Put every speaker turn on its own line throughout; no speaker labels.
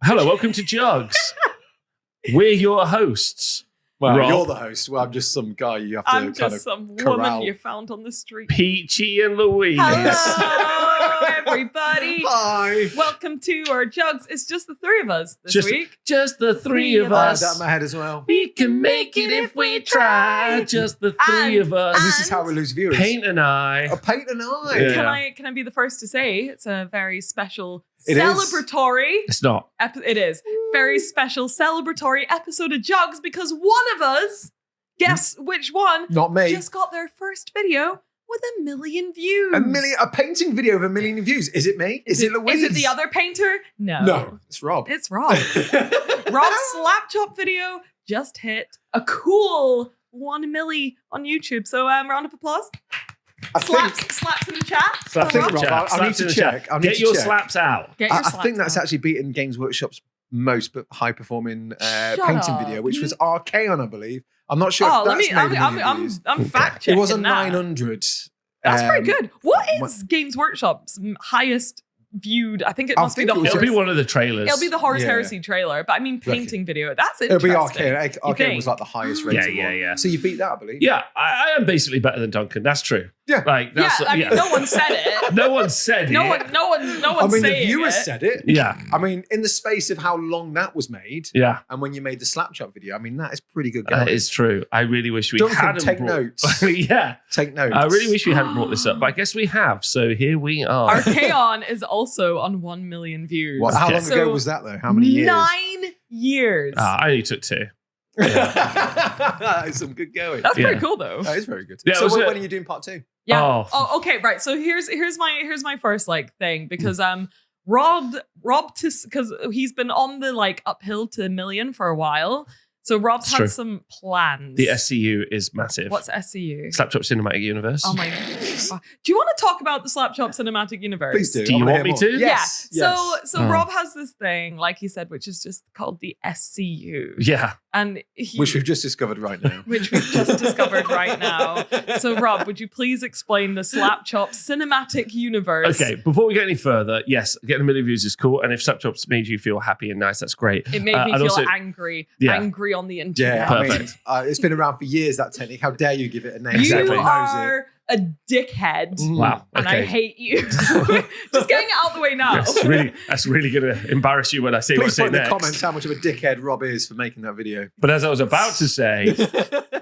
Hello, welcome to Juggz. We're your hosts.
Well,
Rob,
you're the host. Well, I'm just some guy you have to
I'm
kind
just
of
some
corral.
woman you found on the street.
Peachy and Louise.
Hello, everybody.
Hi.
Welcome to our Juggz. It's just the three of us this
Just-
week.
Just the three of
I had
us.
that in my head as well.
We can make it if we try. Just the three of us.
And this is how we lose viewers.
Paint and I.
A paint and I.
Yeah.
Can I be the first to say it's a very special
It is.
celebratory
It's not.
it is very special celebratory episode of Juggz because one of us, guess which one,
Not me.
just got their first video with 1 million views.
A painting video of 1 million views. Is it me? Is it Louise?
Is it the other painter? No.
No, it's Rob.
It's Rob. Rob's slap chop video just hit a cool 1 milli on YouTube. So round of applause. Slaps in the chat.
I think,
Rob.
Rob, I need
Slaps in
to
the chat.
check. I need
Get
to
your
check.
slaps out.
Get your
I
slaps
think that's
out.
actually beaten Games Workshop's most high-performing
Shut
painting
up.
video, which was Archaon, I believe. I'm not sure
Oh,
if
let
that's
me.
made 1 million
I'm
views.
fact checking.
It was a
that.
900.
That's pretty good. What
my-
is Games Workshop's highest viewed? I think it
I
must be
think
the
it was
It'll
horse.
be one of the trailers.
It'll be the Horse
Yeah.
Heresy trailer. But I mean, painting video. That's
It'll
interesting.
be Archaon. Archaon
think?
was like the highest
Yeah,
rated
yeah,
one.
yeah.
So you beat that, I believe.
Yeah, I am basically better than Duncan. That's true.
Yeah.
Like,
Yeah,
that's,
I mean, no one said it.
No one said
No
it.
one. No one's
I mean, the
saying
viewers
it.
said it.
Yeah,
I mean, in the space of how long that was made,
yeah.
and when you made the Slapshot video, I mean, that is pretty good
That
going.
is true. I really wish we
Duncan,
hadn't
take
brought...
notes.
Yeah.
Take notes.
I really wish we hadn't brought this up, but I guess we have. So here we are.
Archaon is also on 1 million views.
What, how
Okay.
long ago
So,
was that, though? How many years?
9 years.
I only took 2.
That is some good going.
That's
Yeah.
pretty cool, though.
That is very good.
Yeah,
so
was
when,
it-
when are you doing part 2?
Yeah.
Oh.
Okay. Right. So here's my first like thing because Rob because he's been on the like uphill to 1 million for a while. So Rob's
It's
had
true.
some plans.
The SCU is massive.
What's SCU?
Slapchop Cinematic Universe.
Oh my god. Do you want to talk about the Slapchop Cinematic Universe?
Please do.
Do you
I wanna
want
hear
me
more.
to?
Yes.
Yeah.
Yes.
So Rob has this thing, like he said, which is just called the SCU.
Yeah.
And
Which we've just discovered right now.
which we've just discovered right now. So, Rob, would you please explain the Slapchop Cinematic Universe?
Okay, before we get any further, yes, getting 1 million views is cool. And if Slapchop's made you feel happy and nice, that's great.
It made me
and
feel
also-
angry
Yeah.
on the internet.
Yeah,
Perfect.
I mean, it's been around for years, that technique. How dare you give it a name?
Exactly.
You
Everyone knows it.
are a dickhead.
Wow.
And I
Okay.
hate you. Just getting it out the way now.
That's really going to embarrass you when I say what I
Please
say
put in the
next.
comments how much of a dickhead Rob is for making that video.
But as I was about to say,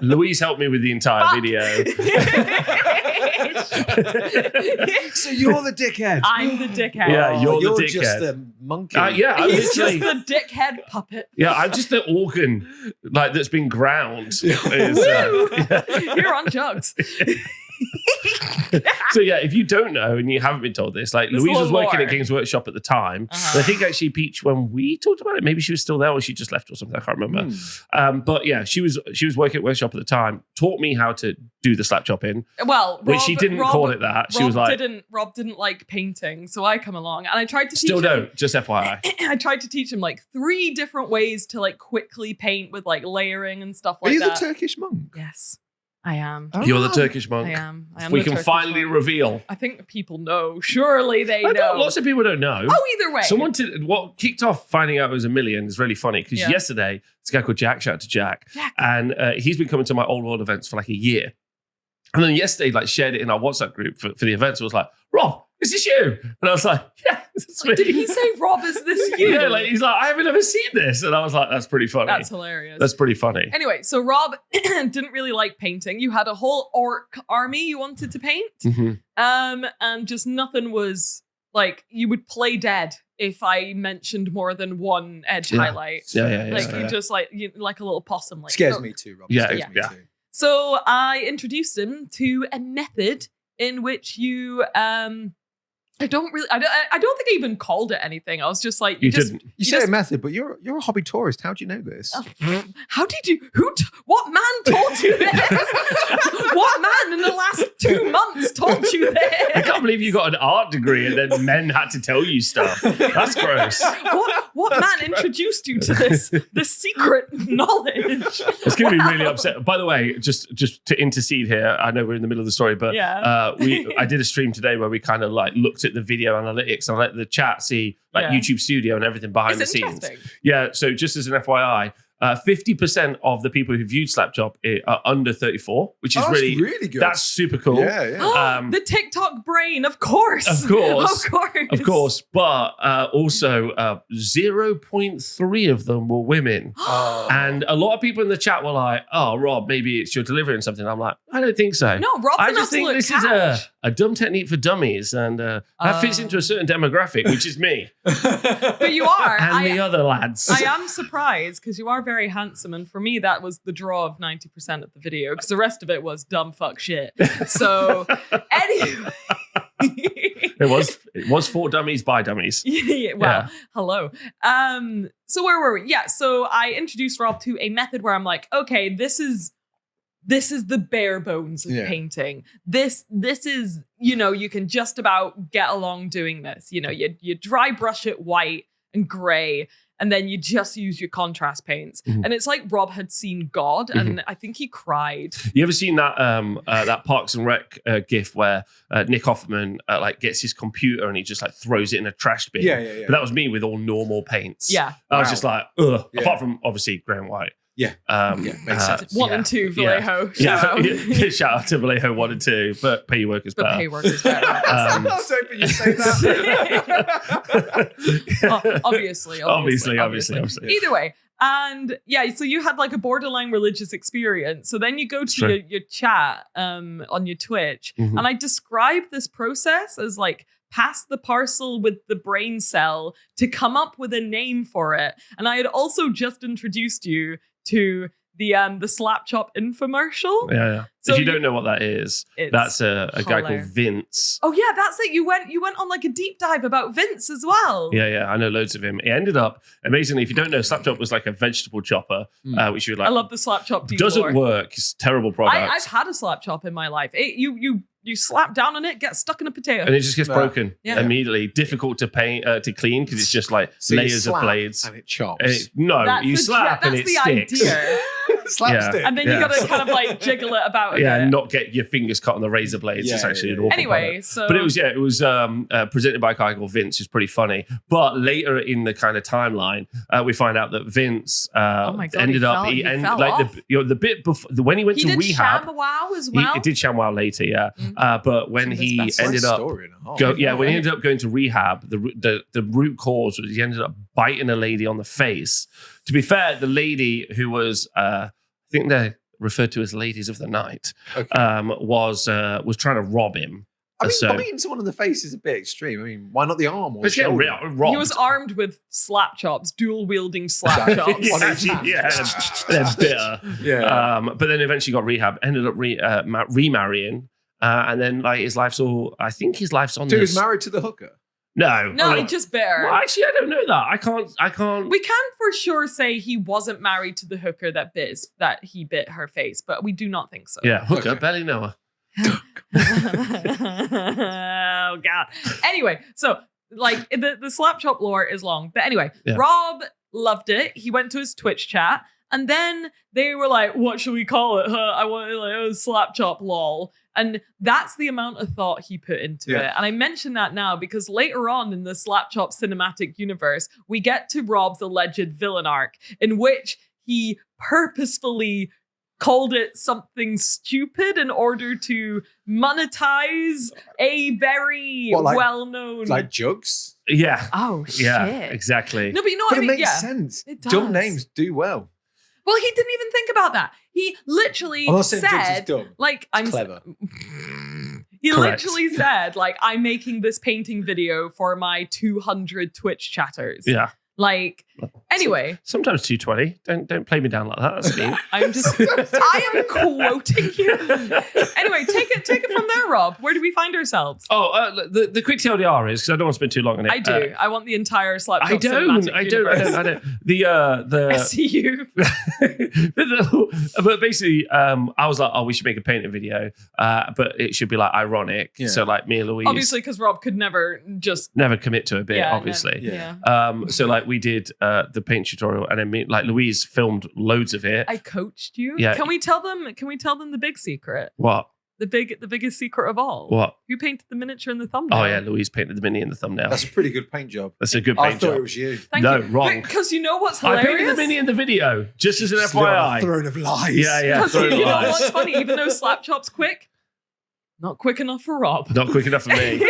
Louise helped me with the entire
Fuck.
video.
So you're the dickhead.
I'm the dickhead.
Yeah, you're the
just
dickhead.
a monkey.
Yeah, I'm
He's
literally.
just the dickhead puppet.
Yeah, I'm just the organ like that's been ground. Is,
Woo!
yeah.
You're on Juggz.
So yeah, if you don't know and you haven't been told this, like
There's
Louise
a
was
lot
working
more.
at Games Workshop at the time.
Uh-huh.
And I think actually Peach, when we talked about it, maybe she was still there or she just left or something. I can't remember. But yeah, she was working at Workshop at the time. Taught me how to do the slap chopping,
Well,
which she didn't call it that. She was like,
Rob didn't like painting, so I come along and I tried to
still
teach him.
don't. Just FYI.
I tried to teach him like 3 different ways to like quickly paint with like layering and stuff
Are
like
you
that.
the Turkish monk?
Yes, I am.
You're the Turkish monk.
I am.
We
the
can
Turkish
finally
monk.
reveal.
I think people know. Surely they
I
know.
know lots of people don't know.
Oh, either way.
What kicked off finding out it was 1 million is really funny because
Yeah.
yesterday, this guy called Jack, shout out to Jack,
Jack.
and he's been coming to my old world events for like a year. And then yesterday, like shared it in our WhatsApp group for the events. It was like, Rob, is this you? And I was like, yeah, it's me.
Did he say, Rob, is this you?
Yeah, like he's like, I haven't ever seen this. And I was like, that's pretty funny.
That's hilarious.
That's pretty funny.
Anyway, so Rob didn't really like painting. You had a whole orc army you wanted to paint.
Mhm.
And just nothing was like you would play dead if I mentioned more than one edge
Yeah.
highlight.
Yeah.
Like
yeah.
you just like a little possum. Like
Scares
"Look."
me too, Rob.
Yeah,
Scares me
yeah.
too.
So I introduced him to a method in which you I don't think I even called it anything. I was just like,
You
just,
didn't.
You say a method, but you're a hobby tourist. How do you know this?
How did you? What man told you this? What man in the last 2 months told you this?
I can't believe you got an art degree and then men had to tell you stuff. That's gross.
What What man introduced you to this secret knowledge?
It's going to be really upset. By the way, just to intercede here, I know we're in the middle of the story, but I did a stream today where we kind of like looked at the video analytics and let the chat see like YouTube Studio and everything behind the scenes. Yeah. So just as an FYI, 50% of the people who viewed Slapchop are under 34, which is really good. That's super cool.
Yeah.
The TikTok brain, of course.
Of course. But also 0.3 of them were women. And a lot of people in the chat were like, oh, Rob, maybe it's your delivery something. I'm like, I don't think so.
No, Rob's
I
an
just think this
catch.
is a dumb technique for dummies. And that fits into a certain demographic, which is me.
But you are.
And the other lads.
I am surprised because you are very handsome. And for me, that was the draw of 90% of the video because the rest of it was dumb fuck shit. So anyway.
It was for dummies by dummies.
Hello. So where were we? Yeah. So I introduced Rob to a method where I'm like, okay, this is the bare bones of painting. This is, you can just about get along doing this. You dry brush it white and gray, and then you just use your contrast paints. Mm-hmm. And it's like Rob had seen God, and I think he cried. You ever seen that that Parks and Rec gif where Nick Offerman like gets his computer and he just like throws it in a trash bin? Yeah. But that was me with all normal paints. Yeah. I was just like, ugh. Yeah. Apart from obviously grey and white. Yeah. Makes sense. 1 and 2, Vallejo. Shout out. Shout out to Vallejo 1 and 2. But pay your workers better.
I was hoping you'd say that.
Obviously. Either way. And so you had like a borderline religious experience. So then you go to your chat on your Twitch. Mm-hmm. And I describe this process as like pass the parcel with the brain cell to come up with a name for it. And I had also just introduced you to the Slapchop infomercial. Yeah. So if you don't know what that is, that's a guy called Vince. Oh yeah, that's it. You went on like a deep dive about Vince as well. Yeah, I know loads of him. It ended up amazingly. If you don't know, Slapchop was like a vegetable chopper, which you would like. I love the Slapchop. Doesn't work. It's a terrible product. I've had a Slapchop in my life. You slap down on it, get stuck in a potato, and it just gets broken immediately. Difficult to paint, to clean because it's just like layers of blades, and it chops. You slap and it sticks. Idea. Slapstick. And then you got to kind of like jiggle it about. And not get your fingers cut on the razor blades. It's actually an awful product. But it was presented by a guy called Vince, who's pretty funny. But later in the kind of timeline, we find out that Vince ended up the bit before when he went to rehab. He did ShamWow as well. He did ShamWow later, but when he ended up going to rehab, the root cause was he ended up biting a lady on the face. To be fair, the lady who was I think they're referred to as ladies of the night, was trying to rob him. I mean, biting someone in the face is a bit extreme. I mean, why not the arm or the shoulder? He was armed with slap chops, dual wielding slap chops. They're bitter. But then eventually got rehab, ended up remarrying, and then like his life's all. I think his life's on. So he was married to the hooker. No, he just bit her. Well, actually, I don't know that. I can't. We can for sure say he wasn't married to the hooker that he bit her face, but we do not think so. Yeah, hooker, barely know her. Oh God. Anyway, so like the slap chop lore is long, but anyway, Rob loved it. He went to his Twitch chat, and then they were like, "What should we call it? I want like slap chop lol." And that's the amount of thought he put into it. And I mention that now because later on in the Slapchop cinematic universe, we get to Rob's alleged villain arc in which he purposefully called it something stupid in order to monetize a very well-known... Like Juggz? Yeah. Oh, shit. Yeah, exactly. No, but you know what I mean? It makes sense. It does. Dumb names do well. Well, he didn't even think about that. He literally said, like, I'm clever. He literally said, like, I'm making this painting video for my 200 Twitch chatters. Yeah. Like, anyway. Sometimes 220. Don't play me down like that. That's me. I am quoting you. Anyway, take it from there, Rob. Where do we find ourselves? Oh, the quick TLDR is, because I don't want to spend too long on it. I do. I want the entire Slapchop I don't. The SCU. But basically, I was like, we should make a painting video. But it should be like ironic. Yeah. So like me and Louise. Obviously, because Rob could never commit to a bit, obviously. So like
we did the paint tutorial, and then Louise filmed loads of it.
I coached you.
Yeah.
Can we tell them the big secret?
What?
The biggest secret of all.
What?
Who painted the miniature in the thumbnail?
Oh yeah, Louise painted the mini in the thumbnail.
That's a pretty good paint job.
That's a good paint job.
I thought it was you.
Thank
no,
you.
wrong.
Because you know what's hilarious?
I painted the mini in the video, just as an
Just on a
FYI.
throne of lies.
Yeah.
Because you know what's funny? Even though Slapchop's quick, not quick enough for Rob.
Not quick enough for me.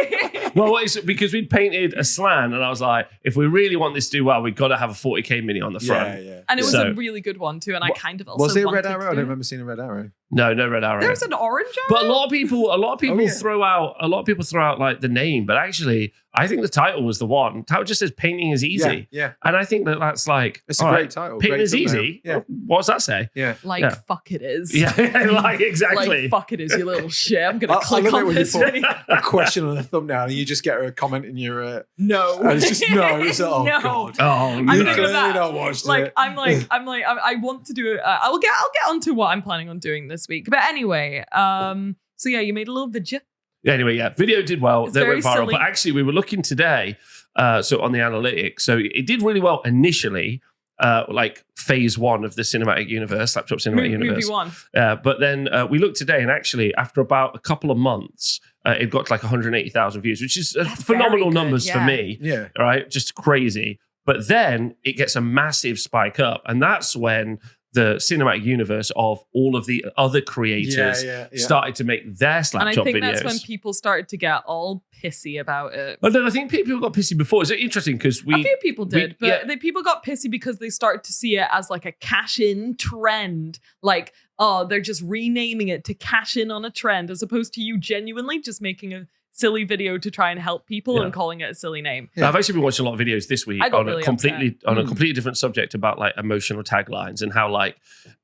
Well, it's because we'd painted a slan, and I was like, if we really want this to do well, we've got to have a 40k mini on the front.
Yeah.
And it was a really good one too. And I kind of also
was it a red
wanted
arrow?
to
I
do
don't
it.
remember seeing a red arrow.
No red arrow.
There's an orange arrow.
But a lot of people
yeah.
throw out like the name, but actually, I think the title was the one. The title just says "Painting is easy."
Yeah.
And I think that's like
It's a great title.
Painting
Great
is easy.
thumbnail. Yeah.
What does that say?
Yeah.
Fuck it is.
Yeah, like exactly.
Like fuck it is, you little shit. I'm gonna
I
click
love it
on
when you
this
put
video.
a question on a thumbnail and you just get a comment in your
No.
and it's just no. It's oh
No.
god.
Oh,
I'm
You
thinking of
clearly
that.
not watched
Like
it.
I want to do it. I'll get onto what I'm planning on doing this week. But anyway, so yeah, you made a little video.
Yeah, anyway, video did well.
It's
That went
very
viral.
silly.
But actually, we were looking today, so on the analytics. So it did really well initially, like phase 1 of the cinematic universe, Slapchop cinematic universe.
Movie 1.
But then we looked today, and actually, after about a couple of months, it got to like 180,000 views, which is
That's
phenomenal
very good,
numbers for
yeah.
me.
Yeah.
Right? Just crazy. But then it gets a massive spike up, and that's when the cinematic universe of all of the other creators started to make their Slapchop
And I think
videos.
that's when people started to get all pissy about it.
But then I think people got pissy before. It's interesting because
A few people did, but people got pissy because they started to see it as like a cash-in trend. Like, oh, they're just renaming it to cash in on a trend, as opposed to you genuinely just making a silly video to try and help people and calling it a silly name.
Yeah. I've actually been watching a lot of videos this week on
really
a completely different subject about like emotional taglines and how like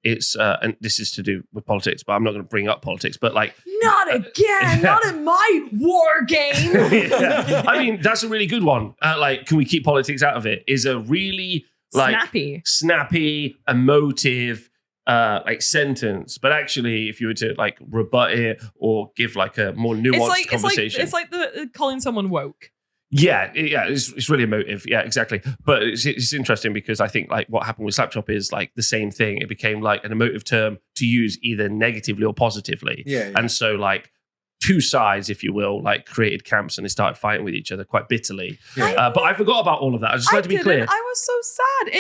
it's and this is to do with politics, but I'm not going to bring up politics, but like
not again, not in my war game.
Yeah. I mean, that's a really good one. Like, can we keep politics out of it? Is a really like snappy, emotive like sentence, but actually if you were to like rebut it or give like a more nuanced conversation.
It's like the calling someone woke.
Yeah, it's really emotive. Yeah, exactly. But it's interesting because I think like what happened with Slapchop is like the same thing. It became like an emotive term to use either negatively or positively.
Yeah.
And so like two sides, if you will, like created camps and they started fighting with each other quite bitterly. Yeah. But I forgot about all of that. I just like to be clear.
I was so sad.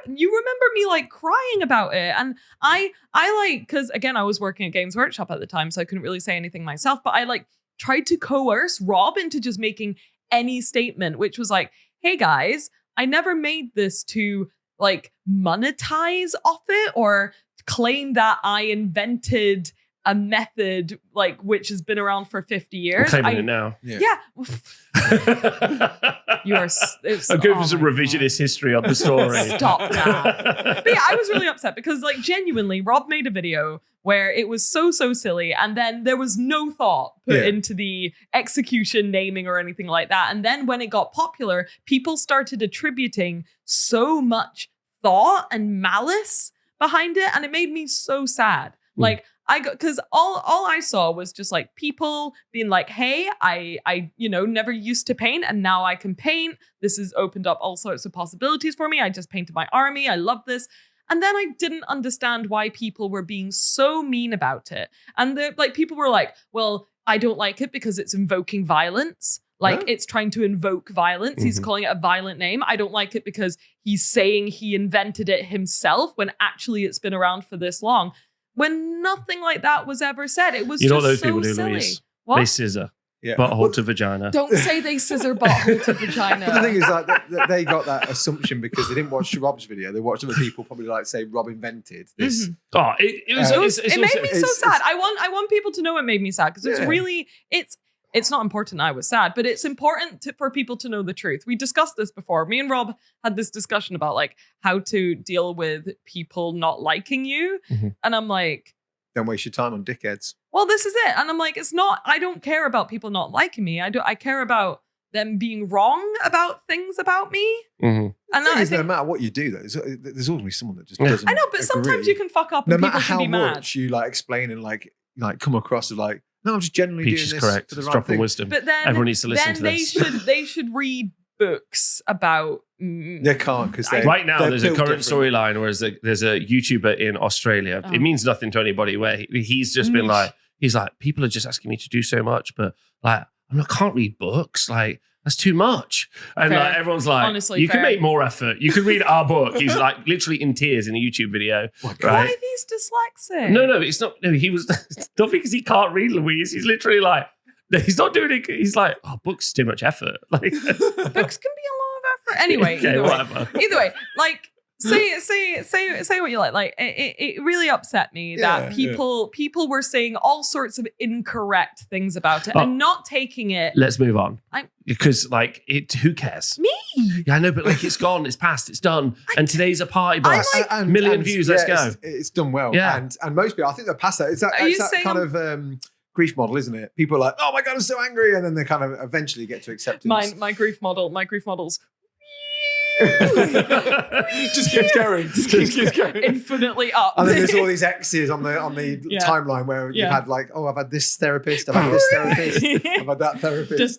You remember me like crying about it, and I like, because again I was working at Games Workshop at the time, so I couldn't really say anything myself. But I like tried to coerce Rob into just making any statement, which was like, "Hey guys, I never made this to like monetize off it or claim that I invented a method like which has been around for 50 years.
I'm claiming it now.
Yeah. You are.
I'm going for some revisionist history on the story.
Stop that. But yeah, I was really upset because like genuinely, Rob made a video where it was so silly, and then there was no thought put into the execution, naming, or anything like that. And then when it got popular, people started attributing so much thought and malice behind it, and it made me so sad. Like because all I saw was just like people being like, hey, I never used to paint and now I can paint. This has opened up all sorts of possibilities for me. I just painted my army. I love this. And then I didn't understand why people were being so mean about it. And people were like, well, I don't like it because it's invoking violence. Like it's trying to invoke violence. He's calling it a violent name. I don't like it because he's saying he invented it himself when actually it's been around for this long. When nothing like that was ever said. It was just so silly. You know what those people do, Louise?
What? They scissor. Yeah. Butthole to vagina.
Don't say they scissor butthole to vagina.
But the thing is, like, they got that assumption because they didn't watch Rob's video. They watched other people probably like say Rob invented this.
Mm-hmm.
Oh, it
made me so sad. I want people to know it made me sad because it's really it's not important I was sad, but it's important for people to know the truth. We discussed this before. Me and Rob had this discussion about like how to deal with people not liking you. And I'm like,
don't waste your time on dickheads.
Well, this is it. And I'm like, I don't care about people not liking me. I care about them being wrong about things about me.
And no matter what you do, though, there's always someone that just doesn't.
I know, but sometimes you can fuck up and people can be mad. No matter how much
you like explain and like come across as like, no, I'm just generally
Peach
doing
is
this
correct.
for the
it's
right
dropping
thing.
wisdom.
But then
everyone needs to listen to this.
They should read books about.
They can't because
right now there's a current storyline where there's a YouTuber in Australia. It means nothing to anybody. Where he's just been like, people are just asking me to do so much, but like I can't read books. Like that's too much. And like everyone's like, honestly, you can make more effort. You can read our book. He's like literally in tears in a YouTube video. Right?
What if he's dyslexic?
No, it's not. No, he was not because he can't read, Louise. He's literally like, he's not doing it. He's like, books too much effort. Like
books can be a lot of effort. Anyway,
okay,
either way, like say what you like. Like it really upset me that people were saying all sorts of incorrect things about it and not taking it.
Let's move on. Because like who cares?
Me?
Yeah, I know, but like it's gone, it's past, it's done, and today's a party bus. Like, million views. Let's go.
It's done well. Yeah, and most people, I think they're past that. It's that kind of grief model, isn't it? People are like, oh my god, I'm so angry, and then they kind of eventually get to acceptance.
My grief model's.
just keeps going.
Infinitely up.
And then there's all these X's on the timeline where you've had like, I've had this therapist, I've had this therapist, I've had that therapist.
Just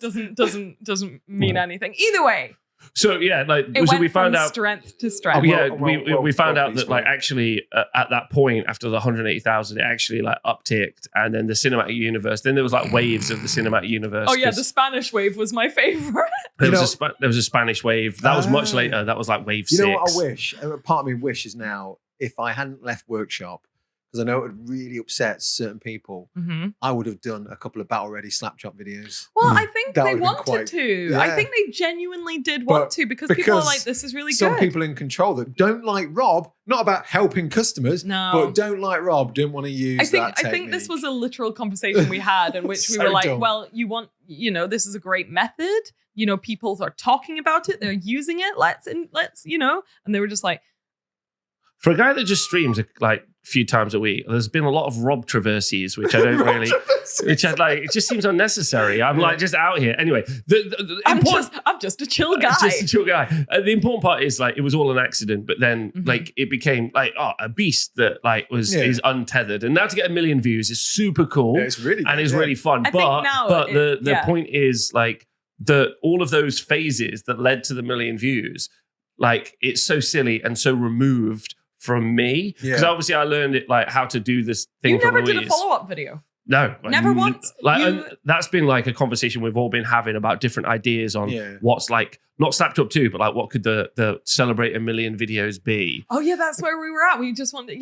doesn't mean anything. Either way.
So yeah, like so we found out
strength to strength.
We found out that like actually at that point after the 180,000, it actually like upticked, and then the cinematic universe. Then there was like waves of the cinematic universe.
Oh yeah, the Spanish wave was my favorite.
There was a Spanish wave that was much later. That was like wave 6.
You know what I wish? Part of me wishes now if I hadn't left workshop. Because I know it would really upset certain people. I would have done a couple of battle ready slapchop videos.
Well, I think they wanted to. Yeah. I think they genuinely did want to because people are like, this is really good.
Some people in control that don't like Rob, not about helping customers, but don't like Rob, don't want to use that technique.
I think this was a literal conversation we had in which we were like, well, this is a great method. People are talking about it. They're using it. Let's, and they were just like.
For a guy that just streams like a few times a week, there's been a lot of Rob traverses, which I don't really, which I'd like. It just seems unnecessary. I'm like just out here. Anyway,
I'm just a chill guy.
Just a chill guy. The important part is like it was all an accident, but then like it became like a beast that like is untethered, and now to get 1 million views is super cool.
Yeah, it's really good,
and it's really fun. But the point is like all of those phases that led to the 1 million views, like it's so silly and so removed from me, because obviously I learned it like how to do this thing.
You never did
Louise.
a follow-up video.
No,
never once.
That's been like a conversation we've all been having about different ideas on what's like not slapped up to, but like what could the celebrate 1 million videos be?
Oh yeah, that's where we were at. We just wanted,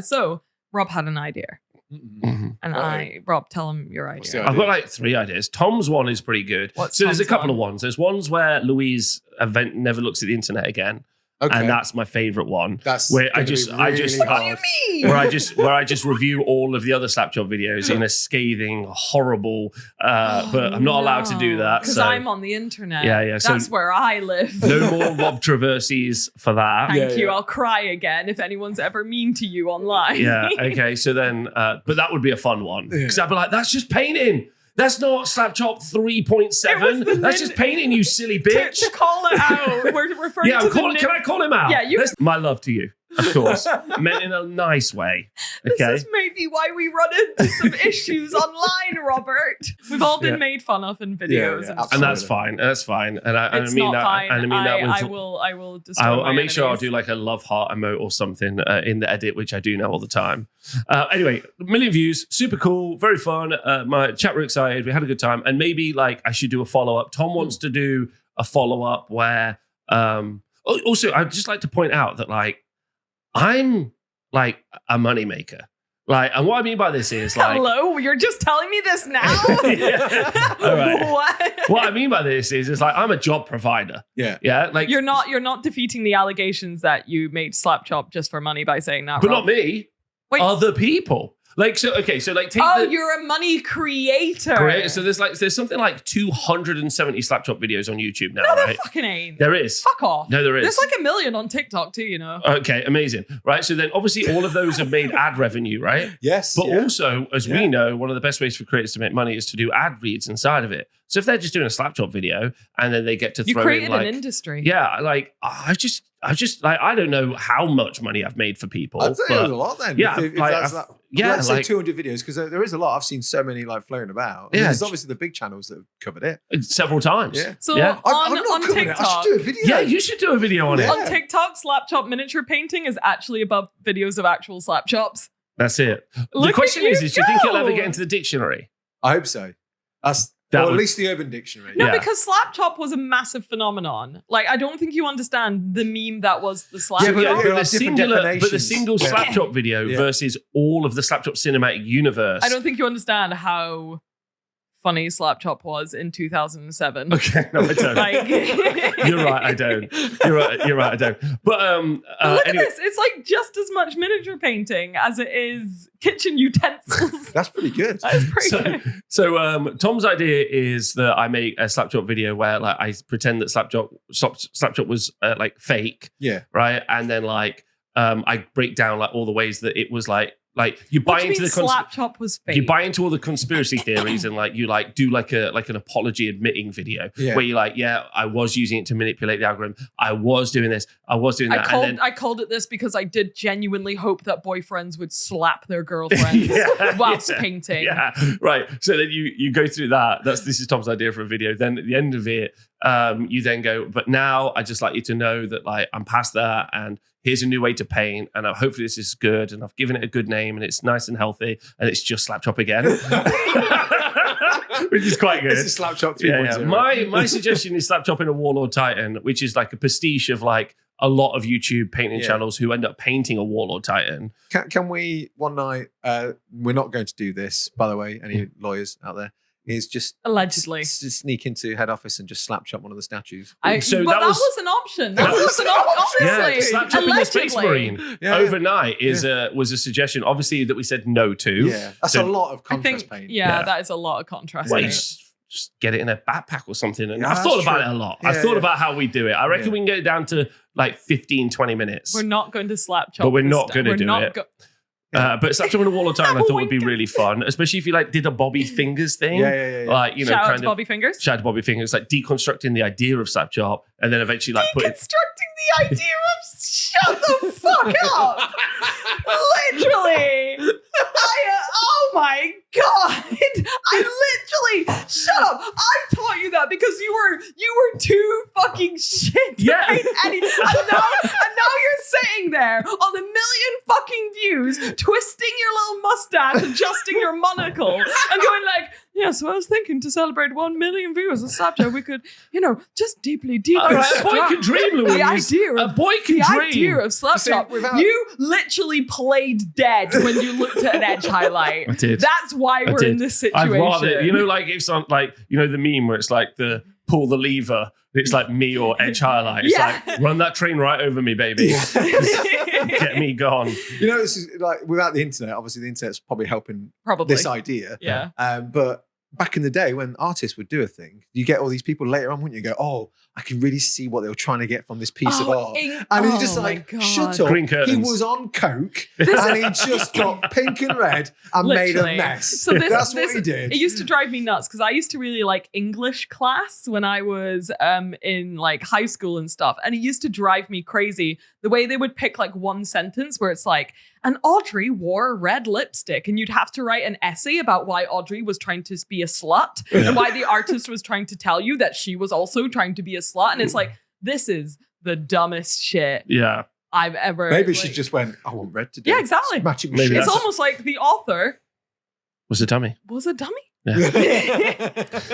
So Rob had an idea, and Rob, tell him your idea.
I've got like 3 ideas. Tom's one is pretty good. There's a couple of ones. There's ones where Louise never looks at the internet again. Okay. And that's my favorite one.
That's
where I just
what do you mean?
where I just review all of my slapjob videos in a scathing, horrible. But I'm not allowed to do that
because I'm on the internet.
Yeah.
That's where I live.
No more Rob traverses for that.
Thank you. I'll cry again if anyone's ever mean to you online.
Yeah. Okay. So then, but that would be a fun one because I'd be like, that's just painting. That's not Slapchop 3.7. That's just painting, you silly bitch.
To call it out. We're referring to
can I call him out?
Yeah,
my love to you, of course. Meant in a nice way. Okay.
This is maybe why we run into some issues online, Robert. We've all been made fun of in videos.
And that's fine. That's fine. And I mean that.
Fine.
And I mean that.
I will destroy
I'll make sure I'll do like a love heart emote or something in the edit, which I do now all the time. Anyway, 1 million views, super cool, very fun. My chat were excited. We had a good time. And maybe like I should do a follow-up. Tom wants to do a follow-up where also I'd just like to point out that like I'm like a moneymaker. Like, and what I mean by this is like,
hello, you're just telling me this now?
All right. What I mean by this is like I'm a job provider. Yeah. Like
you're not defeating the allegations that you made Slapchop just for money by saying that.
But Rob. Not me. Wait. Other people. Like so okay, so like take
you're a money creator.
So there's something like 270 Slapchop videos on YouTube now,
no, there
right?
Fucking ain't.
There is.
Fuck off.
No, there is.
There's like 1 million on TikTok too, you know.
Okay, amazing. Right. So then obviously all of those have made ad revenue, right?
Yes.
But also, as we know, one of the best ways for creators to make money is to do ad reads inside of it. So if they're just doing a Slapchop video and then they get to throw in like
an industry.
Yeah, like I I've just like, I don't know how much money I've made for people.
I'd say there's a lot then.
Yeah.
If that's that. Yeah. Let's say 200 videos, because there is a lot. I've seen so many like floating about. Yeah. There's obviously the big channels that have covered it.
Several times.
Yeah. So on TikTok.
I should do a video.
Yeah, you should do a video on it.
On TikTok, slap chop miniature painting is actually above videos of actual slap chops.
That's it. The question is do you think it'll ever get into the dictionary?
I hope so. Or at least the Urban Dictionary.
No, because slap chop was a massive phenomenon. Like, I don't think you understand the meme that was the slap chop.
But the single slap chop video versus all of the slap chop cinematic universe.
I don't think you understand how funny slap chop was in 2007.
Okay, no, I don't. You're right, I don't. You're right, I don't. But
look at this. It's like just as much miniature painting as it is kitchen utensils.
That's pretty good.
That is pretty good.
So Tom's idea is that I make a slap chop video where like I pretend that slap chop was like fake.
Yeah.
Right. And then like I break down like all the ways that it was like you buy into the
slap chop was fake.
You buy into all the conspiracy theories and like you like do like an apology admitting video where you're like, yeah, I was using it to manipulate the algorithm. I was doing this. I was doing that.
I called it this because I did genuinely hope that boyfriends would slap their girlfriends whilst painting.
Yeah, right. So then you go through that. This is Tom's idea for a video. Then at the end of it, you then go, but now I just like you to know that like I'm past that and here's a new way to paint, and hopefully this is good, and I've given it a good name, and it's nice and healthy, and it's just slap chop again, which is quite good.
This is slap chop 3.0.
My suggestion is slap chopping a Warlord Titan, which is like a pastiche of like a lot of YouTube painting channels who end up painting a Warlord Titan.
Can we one night? We're not going to do this, by the way. Any lawyers out there? Is just
allegedly
sneak into head office and just slap chop one of the statues.
That was an option. That was an option.
Yeah, slap chopping the Space Marine overnight was a suggestion, obviously, that we said no to.
Yeah, that's a lot of contrast paint.
Yeah, that is a lot of contrast paint.
Just get it in a backpack or something. And I've thought about it a lot. I've thought about how we do it. I reckon we can get it down to like 15, 20 minutes.
We're not going to slap chop.
But we're not going to do it. But slap chopping a Wall of Time I thought would be really fun, especially if you like did a Bobby Fingers thing.
Yeah.
Like, you know,
shout out to Bobby Fingers.
Shout out to Bobby Fingers, like deconstructing the idea of slap chop and then eventually like
putting the idea of shut the fuck up. Literally. Oh my God. I literally shut up. I taught you that because you were too fucking shit to paint any. And now you're sitting there on 1 million fucking views, twisting your little mustache, adjusting your monocle, and going like, yeah, so I was thinking to celebrate 1 million viewers of Snapchat, we could, just deeply
a boy can dream, Louise. A boy can dream.
The idea of Snapchat. You literally played dead when you looked at an edge highlight.
I did.
That's why we're in this situation.
I'd rather, like it's on like, the meme where it's like the pull the lever. It's like me or edge highlight. It's like, run that train right over me, baby. Get me gone.
This is like without the internet, obviously the internet's probably helping this idea.
Yeah.
But back in the day when artists would do a thing, you get all these people later on, wouldn't you? Go, oh, I can really see what they were trying to get from this piece of art. And you're just like, shut up.
Green curtains.
He was on coke and he just got pink and red and made a mess. So that's what he did.
It used to drive me nuts because I used to really like English class when I was in like high school and stuff. And it used to drive me crazy the way they would pick like one sentence where it's like, and Audrey wore red lipstick, and you'd have to write an essay about why Audrey was trying to be a slut and why the artist was trying to tell you that she was also trying to be a slut. And it's like, this is the dumbest shit I've ever.
Maybe she just went, I want red to do.
Yeah, exactly.
Matching
it's almost like the author
was a dummy. Yeah.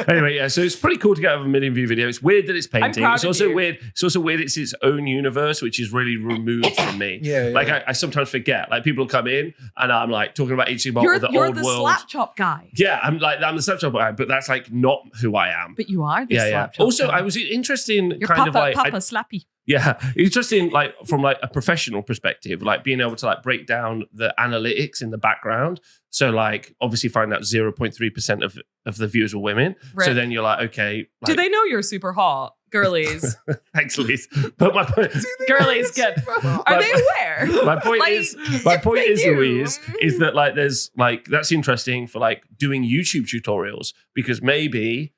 Anyway, so it's pretty cool to get a 1 million view video. It's weird that it's painting. It's also weird. It's also weird. It's its own universe, which is really removed from me. Like I sometimes forget. Like people come in and I'm like talking about HC Bolt or the old world.
You're the slap chop guy.
Yeah, I'm the slap chop guy, but that's like not who I am.
But you are the slap chop.
Also,
guy.
I was interested in
You're
kind
Papa,
of like
Papa Slappy.
Yeah, interesting. Like from like a professional perspective, like being able to like break down the analytics in the background. So like obviously find out 0.3% of the viewers were women. Right. So then you're like, okay. Like,
do they know you're super hot? Girlies.
Thanks, Louise. But my point,
girlies good. Are they aware?
My point is, Louise, is that like there's like that's interesting for like doing YouTube tutorials because maybe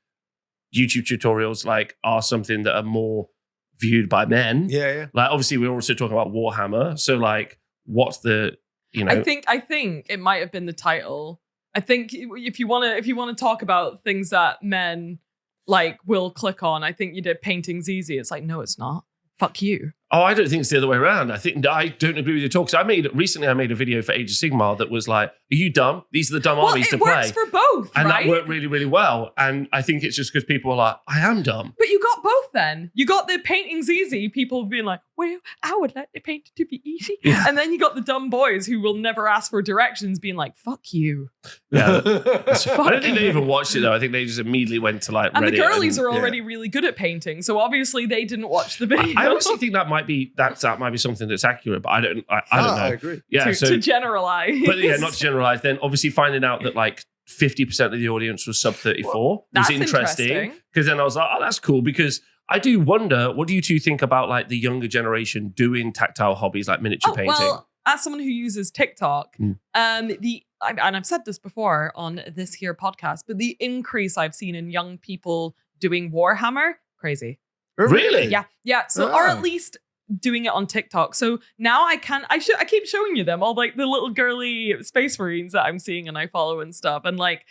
YouTube tutorials like are something that are more viewed by men.
Yeah.
Like, obviously, we're also talking about Warhammer. So, like, what's the,
I think it might have been the title. I think if you want to talk about things that men like will click on, I think you did painting's easy. It's like, no, it's not. Fuck you.
Oh, I don't think it's the other way around. I don't agree with you at all. Because I made a video for Age of Sigmar that was like, are you dumb? These are the dumb armies to play.
It works for both,
and
right?
that worked really, really well. And I think it's just because people are like, I am dumb.
But you got both then. You got the painting's easy, people being like, well, I would like the painting to be easy. Yeah. And then you got the dumb boys who will never ask for directions being like, fuck you.
Yeah. I don't think they even watched it though. I think they just immediately went to like
and
Reddit.
The girlies are already really good at painting. So obviously they didn't watch the video.
I honestly think that might be something that's accurate, but I don't know.
I agree.
Yeah.
To generalize.
But yeah, not to generalize. Then obviously finding out that like 50% of the audience was sub 34 was interesting. Because then I was like, oh, that's cool. Because I do wonder, what do you two think about like the younger generation doing tactile hobbies like miniature painting?
Well, as someone who uses TikTok, and I've said this before on this here podcast, but the increase I've seen in young people doing Warhammer, crazy.
Really?
Yeah. So, or at least doing it on TikTok. So now I keep showing you them, all like the little girly space marines that I'm seeing and I follow and stuff. And like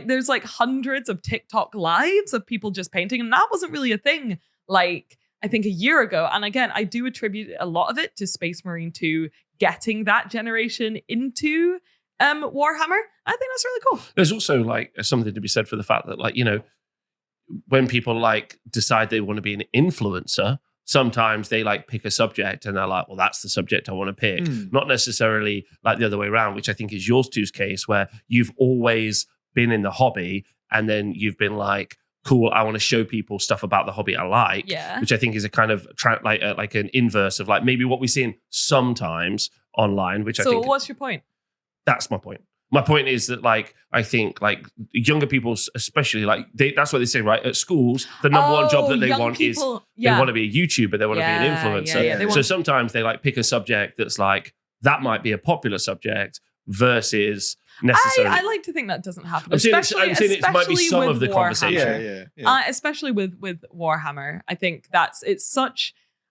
there's like hundreds of TikTok lives of people just painting. And that wasn't really a thing like I think a year ago. And again, I do attribute a lot of it to Space Marine 2 getting that generation into Warhammer. I think that's really cool.
There's also like something to be said for the fact that like, you know, when people like decide they want to be an influencer, sometimes they like pick a subject and they're like, well, that's the subject I want to pick. Not necessarily like the other way around, which I think is yours two's case, where you've always been in the hobby and then you've been like, cool, I want to show people stuff about the hobby I like, which I think is a kind of like an inverse of like maybe what we see sometimes online, which I think.
So what's your point?
That's my point. My point is that, like, I think, like, younger people, especially, like, that's what they say, right? At schools, the number one job that they want is they want to be a YouTuber, they want to be an influencer. So sometimes they, like, pick a subject that's, like, that might be a popular subject versus necessarily.
I like to think that doesn't happen.
I'm saying it might be some of the conversation.
Yeah.
Especially with Warhammer. I think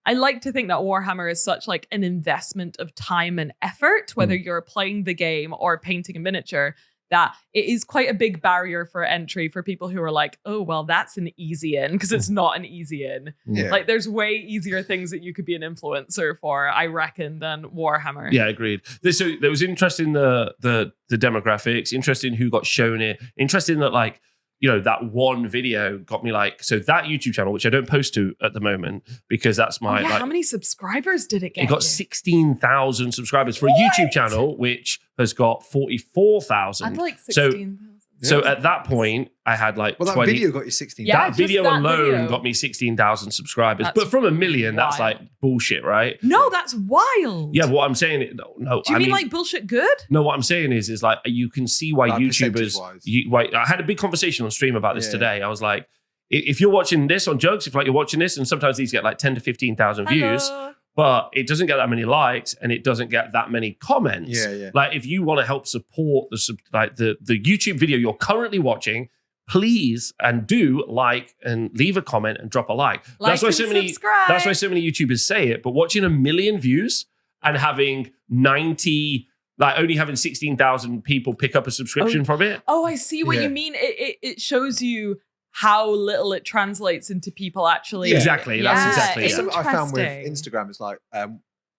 I like to think that Warhammer is such like an investment of time and effort, whether you're playing the game or painting a miniature, that it is quite a big barrier for entry for people who are like, oh, well, that's an easy in, because it's not an easy in. Yeah. Like there's way easier things that you could be an influencer for, I reckon, than Warhammer.
Yeah, agreed. So there was interest in the demographics, interesting who got shown it, interesting that like, you know, that one video got me like, so that YouTube channel, which I don't post to at the moment because that's my
how many subscribers did it get?
It got 16,000 subscribers for a YouTube channel, which has got 44,000.
I'd like 16,000.
So at that point, I had like 20.
That video got you 16,000.
Yeah, that video alone got me 16,000 subscribers. But from 1 million, that's like bullshit, right?
No, that's wild.
Yeah, what I'm saying, no.
Do you mean like bullshit good?
No, what I'm saying is like you can see why like YouTubers. I had a big conversation on stream about this today. I was like, if you're watching this on Juggz, if like you're watching this, and sometimes these get like 10 to 15,000 views. But it doesn't get that many likes and it doesn't get that many comments.
Yeah.
Like if you want to help support the YouTube video you're currently watching, please and do like and leave a comment and drop a like. That's why so many YouTubers say it. But watching 1 million views and having 90, like only having 16,000 people pick up a subscription from it.
Oh, I see what you mean. It shows you how little it translates into people actually.
Exactly. That's exactly it.
Something I found with Instagram is like,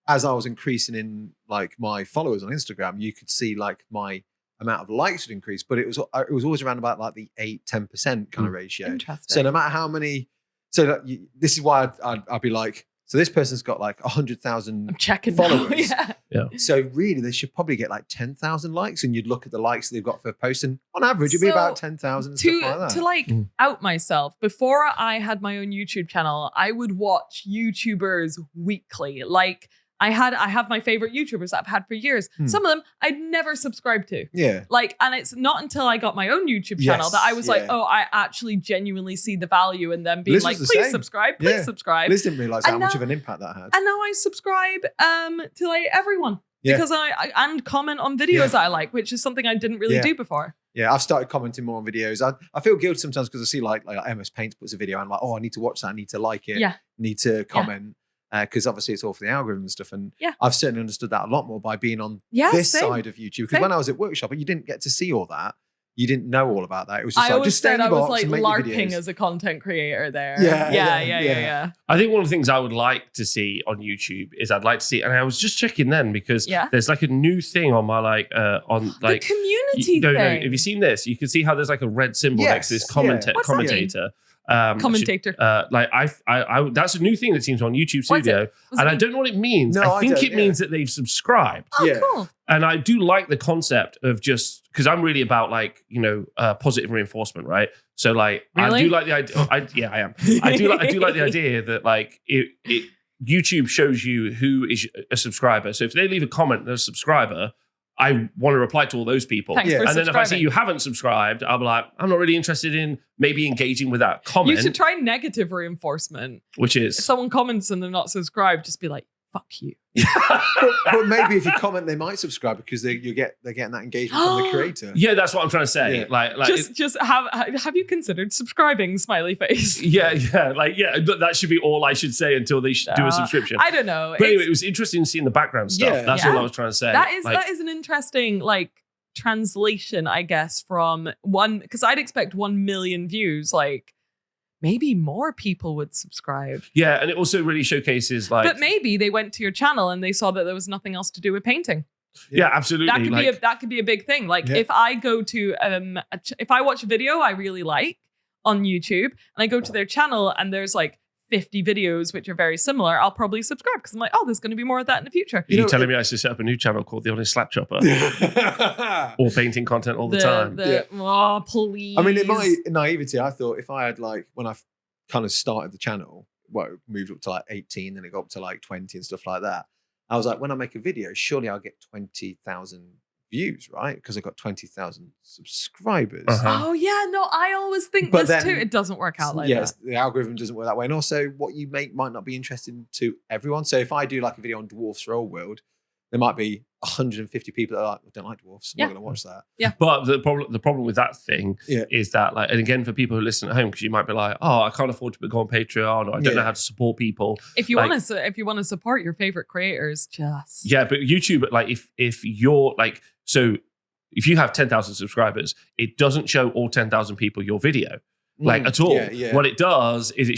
as I was increasing in like my followers on Instagram, you could see like my amount of likes would increase, but it was always around about like the 8-10% kind of ratio.
Interesting.
So no matter how many, this is why I'd be like, so this person's got like 100,000 followers.
Yeah.
So really, they should probably get like 10,000 likes, and you'd look at the likes they've got for posting. On average, it'd be about 10,000 stuff like that.
To like out myself, before I had my own YouTube channel, I would watch YouTubers weekly. Like I have my favorite YouTubers that I've had for years. Some of them I'd never subscribed to.
Yeah.
Like, and it's not until I got my own YouTube channel that I was like, oh, I actually genuinely see the value in them being
Liz
like, please subscribe.
Liz didn't realize how much of an impact that had.
And now I subscribe to like everyone. Yeah. Because I and comment on videos that I like, which is something I didn't really do before.
Yeah, I've started commenting more on videos. I feel guilty sometimes because I see like MS Paint puts a video and I'm like, oh, I need to watch that. I need to like it.
Yeah.
need to comment. Because obviously it's all for the algorithm and stuff. And I've certainly understood that a lot more by being on this side of YouTube. Because when I was at workshop, you didn't get to see all that. You didn't know all about that. It was just just stay in your box and make your videos.
LARPing as a content creator there.
Yeah.
I think one of the things I would like to see on YouTube is I'd like to see, and I was just checking then because there's like a new thing on my
the community thing.
No, have you seen this? You can see how there's like a red symbol next to this commentator.
Commentator.
That's a new thing that seems on YouTube Studio, and I don't know what it means.
No,
I think it means that they've subscribed.
Oh, cool.
And I do like the concept of just because I'm really about positive reinforcement, right? So like
really?
I do like the idea. I am. I do like the idea that like YouTube shows you who is a subscriber. So if they leave a comment, they're a subscriber. I want to reply to all those people.
Thanks for
and then if I see you haven't subscribed, I'm like, I'm not really interested in maybe engaging with that comment.
You should try negative reinforcement.
Which is?
If someone comments and they're not subscribed, just be like, fuck you.
but maybe if you comment, they might subscribe because they're getting that engagement from the creator.
Yeah, that's what I'm trying to say.
Yeah.
Like
just have you considered subscribing? Smiley face.
Yeah. That should be all I should say until they do a subscription.
I don't know.
But anyway, it was interesting seeing the background stuff.
Yeah.
That's all I was trying to say.
That is an interesting translation, I guess, from one, because I'd expect 1 million views. Maybe more people would subscribe.
Yeah, and it also really showcases
But maybe they went to your channel and they saw that there was nothing else to do with painting.
Yeah, absolutely.
That could be a big thing. If I go to if I watch a video I really like on YouTube and I go to their channel and there's 50 videos which are very similar, I'll probably subscribe because I'm like, oh, there's going to be more of that in the future.
You're telling me I should set up a new channel called The Honest Slap Chopper? All painting content all the time.
Oh, please.
I mean, in my naivety, I thought if I had when I kind of started the channel, it moved up to 18, then it got up to 20 and stuff like that. I was like, when I make a video, surely I'll get 20,000 views, right? Because I got 20,000 subscribers.
Oh yeah, no, I always think this too. It doesn't work out like that.
Yes, the algorithm doesn't work that way, and also what you make might not be interesting to everyone. So if I do a video on dwarfs for old world, there might be 150 people that don't like dwarfs. I'm not going to watch that.
Yeah.
But the problem with that thing is that and again for people who listen at home, because you might be like, oh, I can't afford to go on Patreon, or I don't know how to support people.
If you want to support your favorite creators, just
but YouTube, if you're so if you have 10,000 subscribers, it doesn't show all 10,000 people your video. At all. What it does is it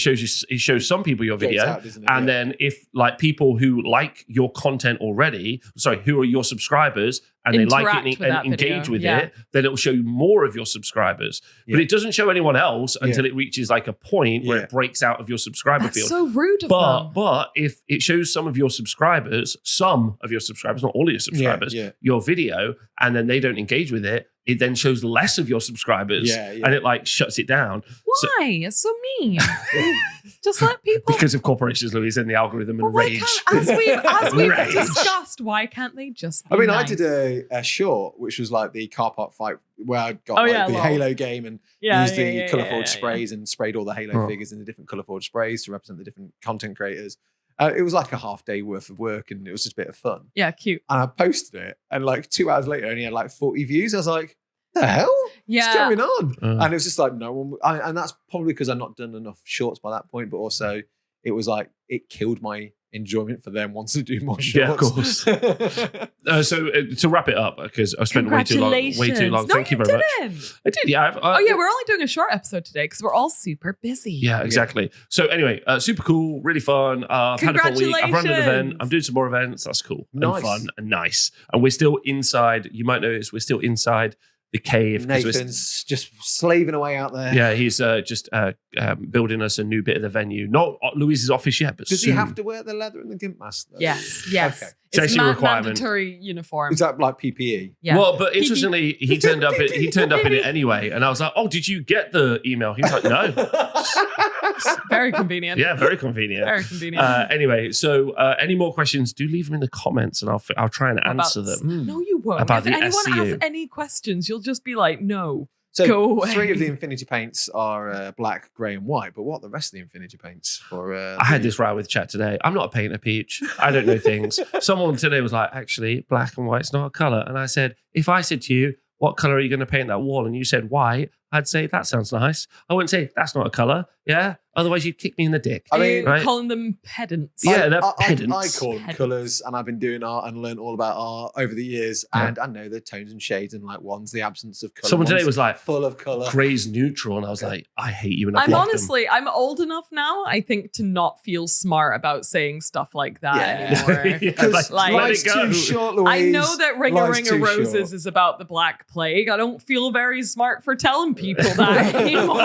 shows some people your video, and then if people who like your content already, who are your subscribers, and they like it and engage with it, then it will show you more of your subscribers. But it doesn't show anyone else until it reaches a point where it breaks out of your subscriber field.
So rude of them.
But if it shows some of your subscribers, not all of your subscribers, your video, and then they don't engage with it, it then shows less of your subscribers, and it shuts it down.
Why? It's so mean. Just let people.
Because of corporations, Louise, and the algorithm and rage.
As we've discussed, why can't they just be nice?
I did a short, which was the car park fight, where I got the Halo game and used the colour forged sprays and sprayed all the Halo figures in the different colour forged sprays to represent the different content creators. It was a half day worth of work, and it was just a bit of fun.
Yeah, cute.
And I posted it, and 2 hours later, I only had 40 views. I was like, the hell?
Yeah.
What's going on? And it was just no one. And that's probably because I've not done enough shorts by that point, but also it was it killed my enjoyment for them wanting to do more shorts.
Yeah, of course. So to wrap it up, because I spent way too long.
No,
Thank you very much.
I
did, yeah.
We're only doing a short episode today because we're all super busy.
Yeah, exactly. So anyway, super cool, really fun. I've had a fun week. I've run an event. I'm doing some more events. That's cool and fun and nice. And we're still inside. You might notice we're still inside the cave.
Nathan's just slaving away out there.
Yeah, he's just building us a new bit of the venue. Not Louise's office yet, but
does
soon.
he have to wear the leather and the gimp mask, though?
Yes.
Okay.
It's actually a requirement.
Mandatory uniform.
Is that PPE?
Yeah.
Well, but interestingly, he turned up in it anyway, and I was like, "Oh, did you get the email?" He's like, "No."
Very convenient.
Yeah, very convenient.
Very convenient.
Anyway, so any more questions? Do leave them in the comments, and I'll try and answer them.
No, you won't.
About
if
the
anyone
SEO.
has any questions, you'll just be like, "No."
So
go away.
3 of the Infinity paints are black, grey, and white. But what are the rest of the Infinity paints for?
I had this row with chat today. I'm not a painter, Peach. I don't know things. Someone today was like, actually, black and white's not a colour. And I said, if I said to you, what colour are you going to paint that wall? And you said white, I'd say, that sounds nice. I wouldn't say, that's not a colour. Yeah? Otherwise, you'd kick me in the dick.
I mean,
right?
Calling them pedants.
Yeah, they're pedants.
I call them colours, and I've been doing art and learned all about art over the years. And I know the tones and shades, and like one's the absence of colour.
Someone today was like,
full of colour.
Grey's neutral. And I was like, I hate you. And
I'm old enough now, I think, to not feel smart about saying stuff like that anymore.
Because life's too short, Louise.
I know that Ring a Ring of Roses
short.
is about the Black Plague. I don't feel very smart for telling people that anymore.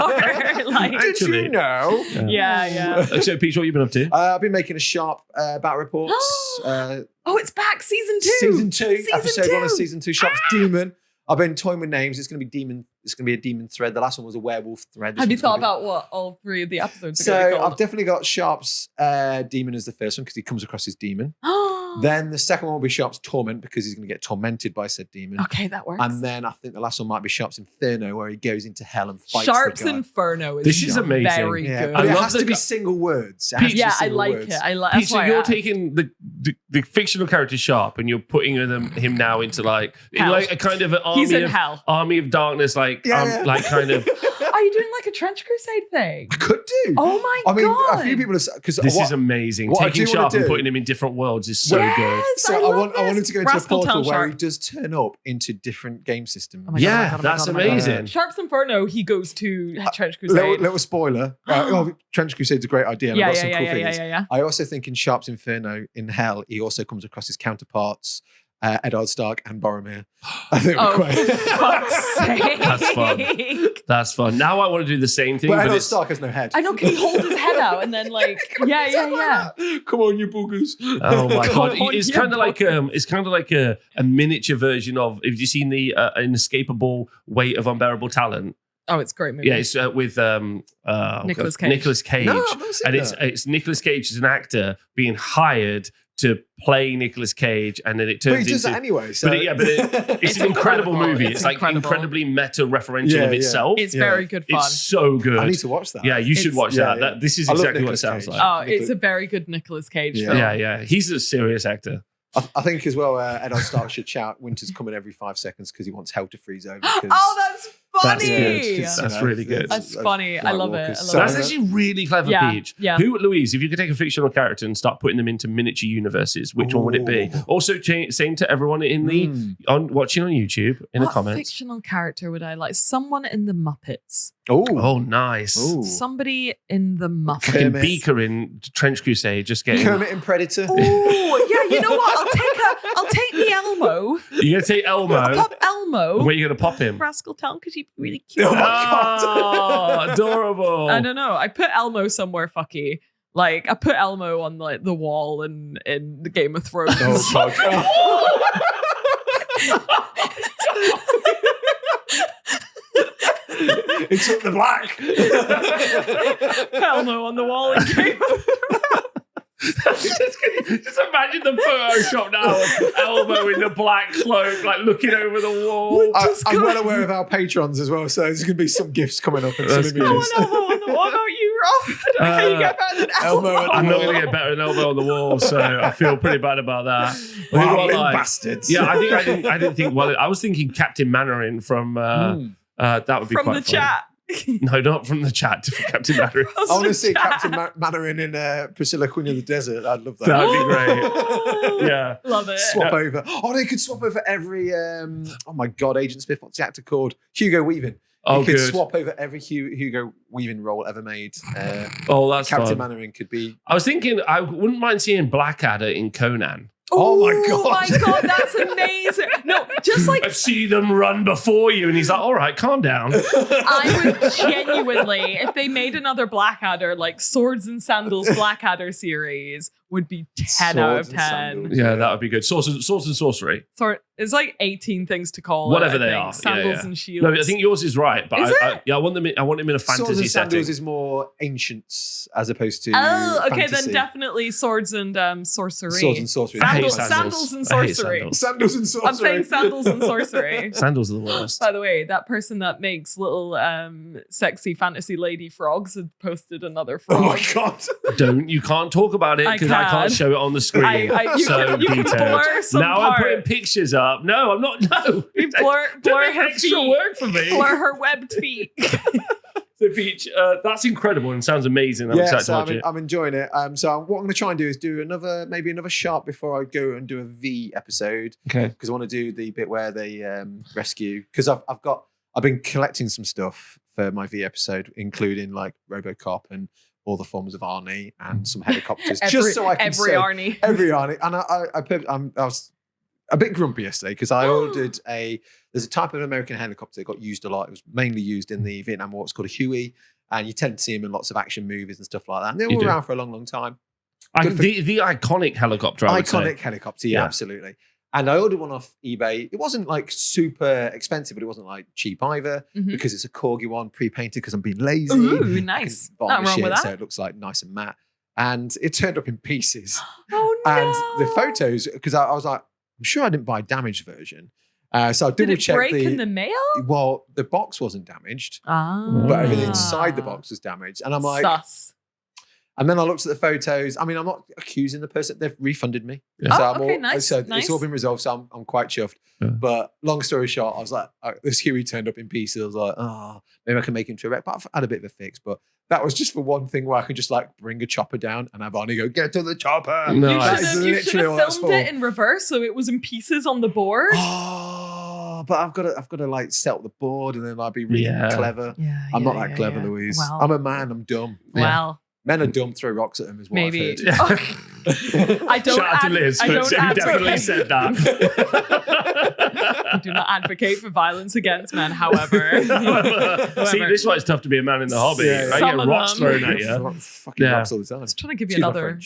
Like,
did you know?
Yeah.
So, Peach, what have you been up to?
I've been making a Sharp battle reports.
It's back, season 2.
Season 2, episode 1 of season 2. Sharp's Demon. I've been toying with names. It's going to be Demon. It's going to be a demon thread. The last one was a werewolf thread.
Have you thought about what all 3 of the episodes are going to be
So
called?
I've definitely got Sharp's Demon as the first one because he comes across as demon. Then the second one will be Sharp's Torment because he's going to get tormented by said demon.
Okay, that works.
And then I think the last one might be Sharp's Inferno where he goes into hell and fights
Sharp's
the guy.
Inferno is
This is amazing.
very good.
But
I
it
love
has to be single words.
I like it.
Peach, so you're taking the fictional character Sharp and you're putting him now into like a kind of an army of darkness, like kind of.
Are you doing like a Trench Crusade thing?
I could do.
Oh my god!
A few people have because
this is amazing. Taking Sharp and putting him in different worlds is so good.
So I want him to go into a portal where he does turn up into different game systems.
Oh my God,
that's amazing.
Sharp's Inferno, he goes to Trench Crusade.
Little spoiler. Trench Crusade's a great idea. And I've got some cool figures.
Yeah.
I also think in Sharp's Inferno in Hell, he also comes across his counterparts. Eddard Stark and Boromir. I think we're quite.
Fuck's sake.
That's fun. That's fun. Now I want to do the same thing.
But Eddard Stark has no head.
I know. Can he hold his head out and then like? Yeah.
Come on, you boogers.
Oh my god! It's kind of like a miniature version of. Have you seen the Inescapable Weight of Unbearable Talent?
Oh, it's a great movie.
Yeah, it's with
Nicolas Cage.
Nicolas Cage.
No, I've not seen that.
It's Nicolas Cage as an actor being hired to play Nicolas Cage, and then it turns into.
But he does that anyway. So.
It's an incredible movie. It's like incredibly meta-referential of itself.
It's very good fun.
It's so good.
I need to watch that.
Yeah, you should watch that. This is exactly what it sounds like.
Oh, it's a very good Nicolas Cage film.
Yeah. He's a serious actor.
I think as well, Eddard Stark should shout "Winter's coming" every 5 seconds because he wants hell to freeze over.
Oh, that's funny.
That's really good.
That's funny. I love it.
That's actually really clever, Peach.
Yeah.
Louise, if you could take a fictional character and start putting them into miniature universes, which one would it be? Also, same to everyone in watching on YouTube in the comments.
What fictional character would I like? Someone in the Muppets.
Oh, nice.
Ooh.
Somebody in the Muppets.
Fucking Beaker in Trench Crusade, just getting
Kermit in Predator.
Oh, yeah. You know what? I'll take the Elmo.
You're gonna take Elmo.
I'll pop Elmo.
Where are you gonna pop him?
Rascal Town because he'd be really cute.
Oh my God.
Oh, adorable.
I don't know. I put Elmo somewhere fucky. Like I put Elmo on like the wall in the Game of Thrones.
Oh fuck. He took the black.
Elmo on the wall in Game of Thrones.
Just imagine the Photoshop now of Elmo in the black cloak, like looking over the wall.
I'm well aware of our patrons as well, so there's going to be some gifts coming up. And some images.
What about you, Rob? Can you get better than Elmo?
I'm not going to get better than Elmo on the wall, so I feel pretty bad about that.
Bastards.
Yeah, I didn't think. Well, I was thinking Captain Mannering from. That would be
from
quite
the
fun.
chat.
No, not from the chat. To Captain Mannering.
I want to see Captain Mannering in Priscilla Queen of the Desert. I'd love that.
That'd be great. Yeah,
love it.
Swap over. Oh, they could swap over every. Oh my God, Agent Smith. What's the actor called? Hugo Weaving.
Oh,
could
good.
Swap over every Hugo Weaving role ever made.
That's
Captain
fun.
Mannering could be.
I was thinking I wouldn't mind seeing Blackadder in Conan.
Oh my God.
Oh my God, that's amazing. No, just like
I see them run before you, and he's like, all right, calm down.
I would genuinely, if they made another Blackadder, like Swords and Sandals Blackadder series, would be 10 out of 10.
Yeah, that would be good. Swords and Sorcery.
It's like 18 things to call
whatever
it,
they are.
Sandals and shields.
No, I think yours is right, but I want him in a fantasy
Swords and
setting.
Sandals is more ancients as opposed to
okay,
fantasy.
then definitely Swords and Sorcery.
Swords and Sorcery.
Sandals and Sorcery.
Sandals and Sorcery.
I'm saying Sandals and Sorcery.
Sandals are the worst.
By the way, that person that makes little sexy fantasy lady frogs had posted another frog.
Oh my God.
You can't talk about it because I can't show it on the screen.
You can blur some
now
parts.
I'm putting pictures up. No, I'm not. No.
You blur her
extra
feet.
work for me.
Blur her webbed feet.
So Peach, that's incredible and sounds amazing. I'm excited to watch it.
I'm enjoying it. So what I'm going to try and do is do maybe another sharp before I go and do a V episode.
Okay.
Because I want to do the bit where they rescue. Because I've been collecting some stuff for my V episode, including like RoboCop and all the forms of Arnie and some helicopters, just so I can
every Arnie.
And I was a bit grumpy yesterday because I ordered there's a type of American helicopter that got used a lot. It was mainly used in the Vietnam War. It's called a Huey, and you tend to see them in lots of action movies and stuff like that. And they were around for a long, long time.
The iconic helicopter.
Iconic helicopter, yeah, absolutely. And I ordered one off eBay. It wasn't like super expensive, but it wasn't like cheap either because it's a Corgi one, pre-painted because I'm being lazy.
Ooh, nice.
Not wrong with that. So it looks like nice and matte. And it turned up in pieces.
Oh no!
And the photos, because I was like, I'm sure I didn't buy a damaged version. So I double checked.
Did it break in the mail?
Well, the box wasn't damaged, but everything inside the box was damaged. And I'm like,
sus.
And then I looked at the photos. I mean, I'm not accusing the person. They've refunded me.
Yeah.
So
nice.
So
nice.
it's all been resolved. So I'm quite chuffed. Yeah. But long story short, I was like, this Huey turned up in pieces. I was like, maybe I can make him to a wreck. But I've had a bit of a fix. But that was just for one thing where I could just like bring a chopper down and have Arnie go, get to the chopper.
No, you should have filmed it in reverse so it was in pieces on the board.
Oh, but I've got to like settle the board and then I'd be really clever. I'm not that clever, Louise.
Well,
I'm a man. I'm dumb.
Well.
Men are dumb, throw rocks at them is what
Maybe.
I've heard.
I don't
Shout out to Liz, who definitely said that.
I do not advocate for violence against men, however.
See, this is why it's tough to be a man in the hobby. Right? You get rocks thrown at you.
Fucking rocks all the time.
I was trying to give you another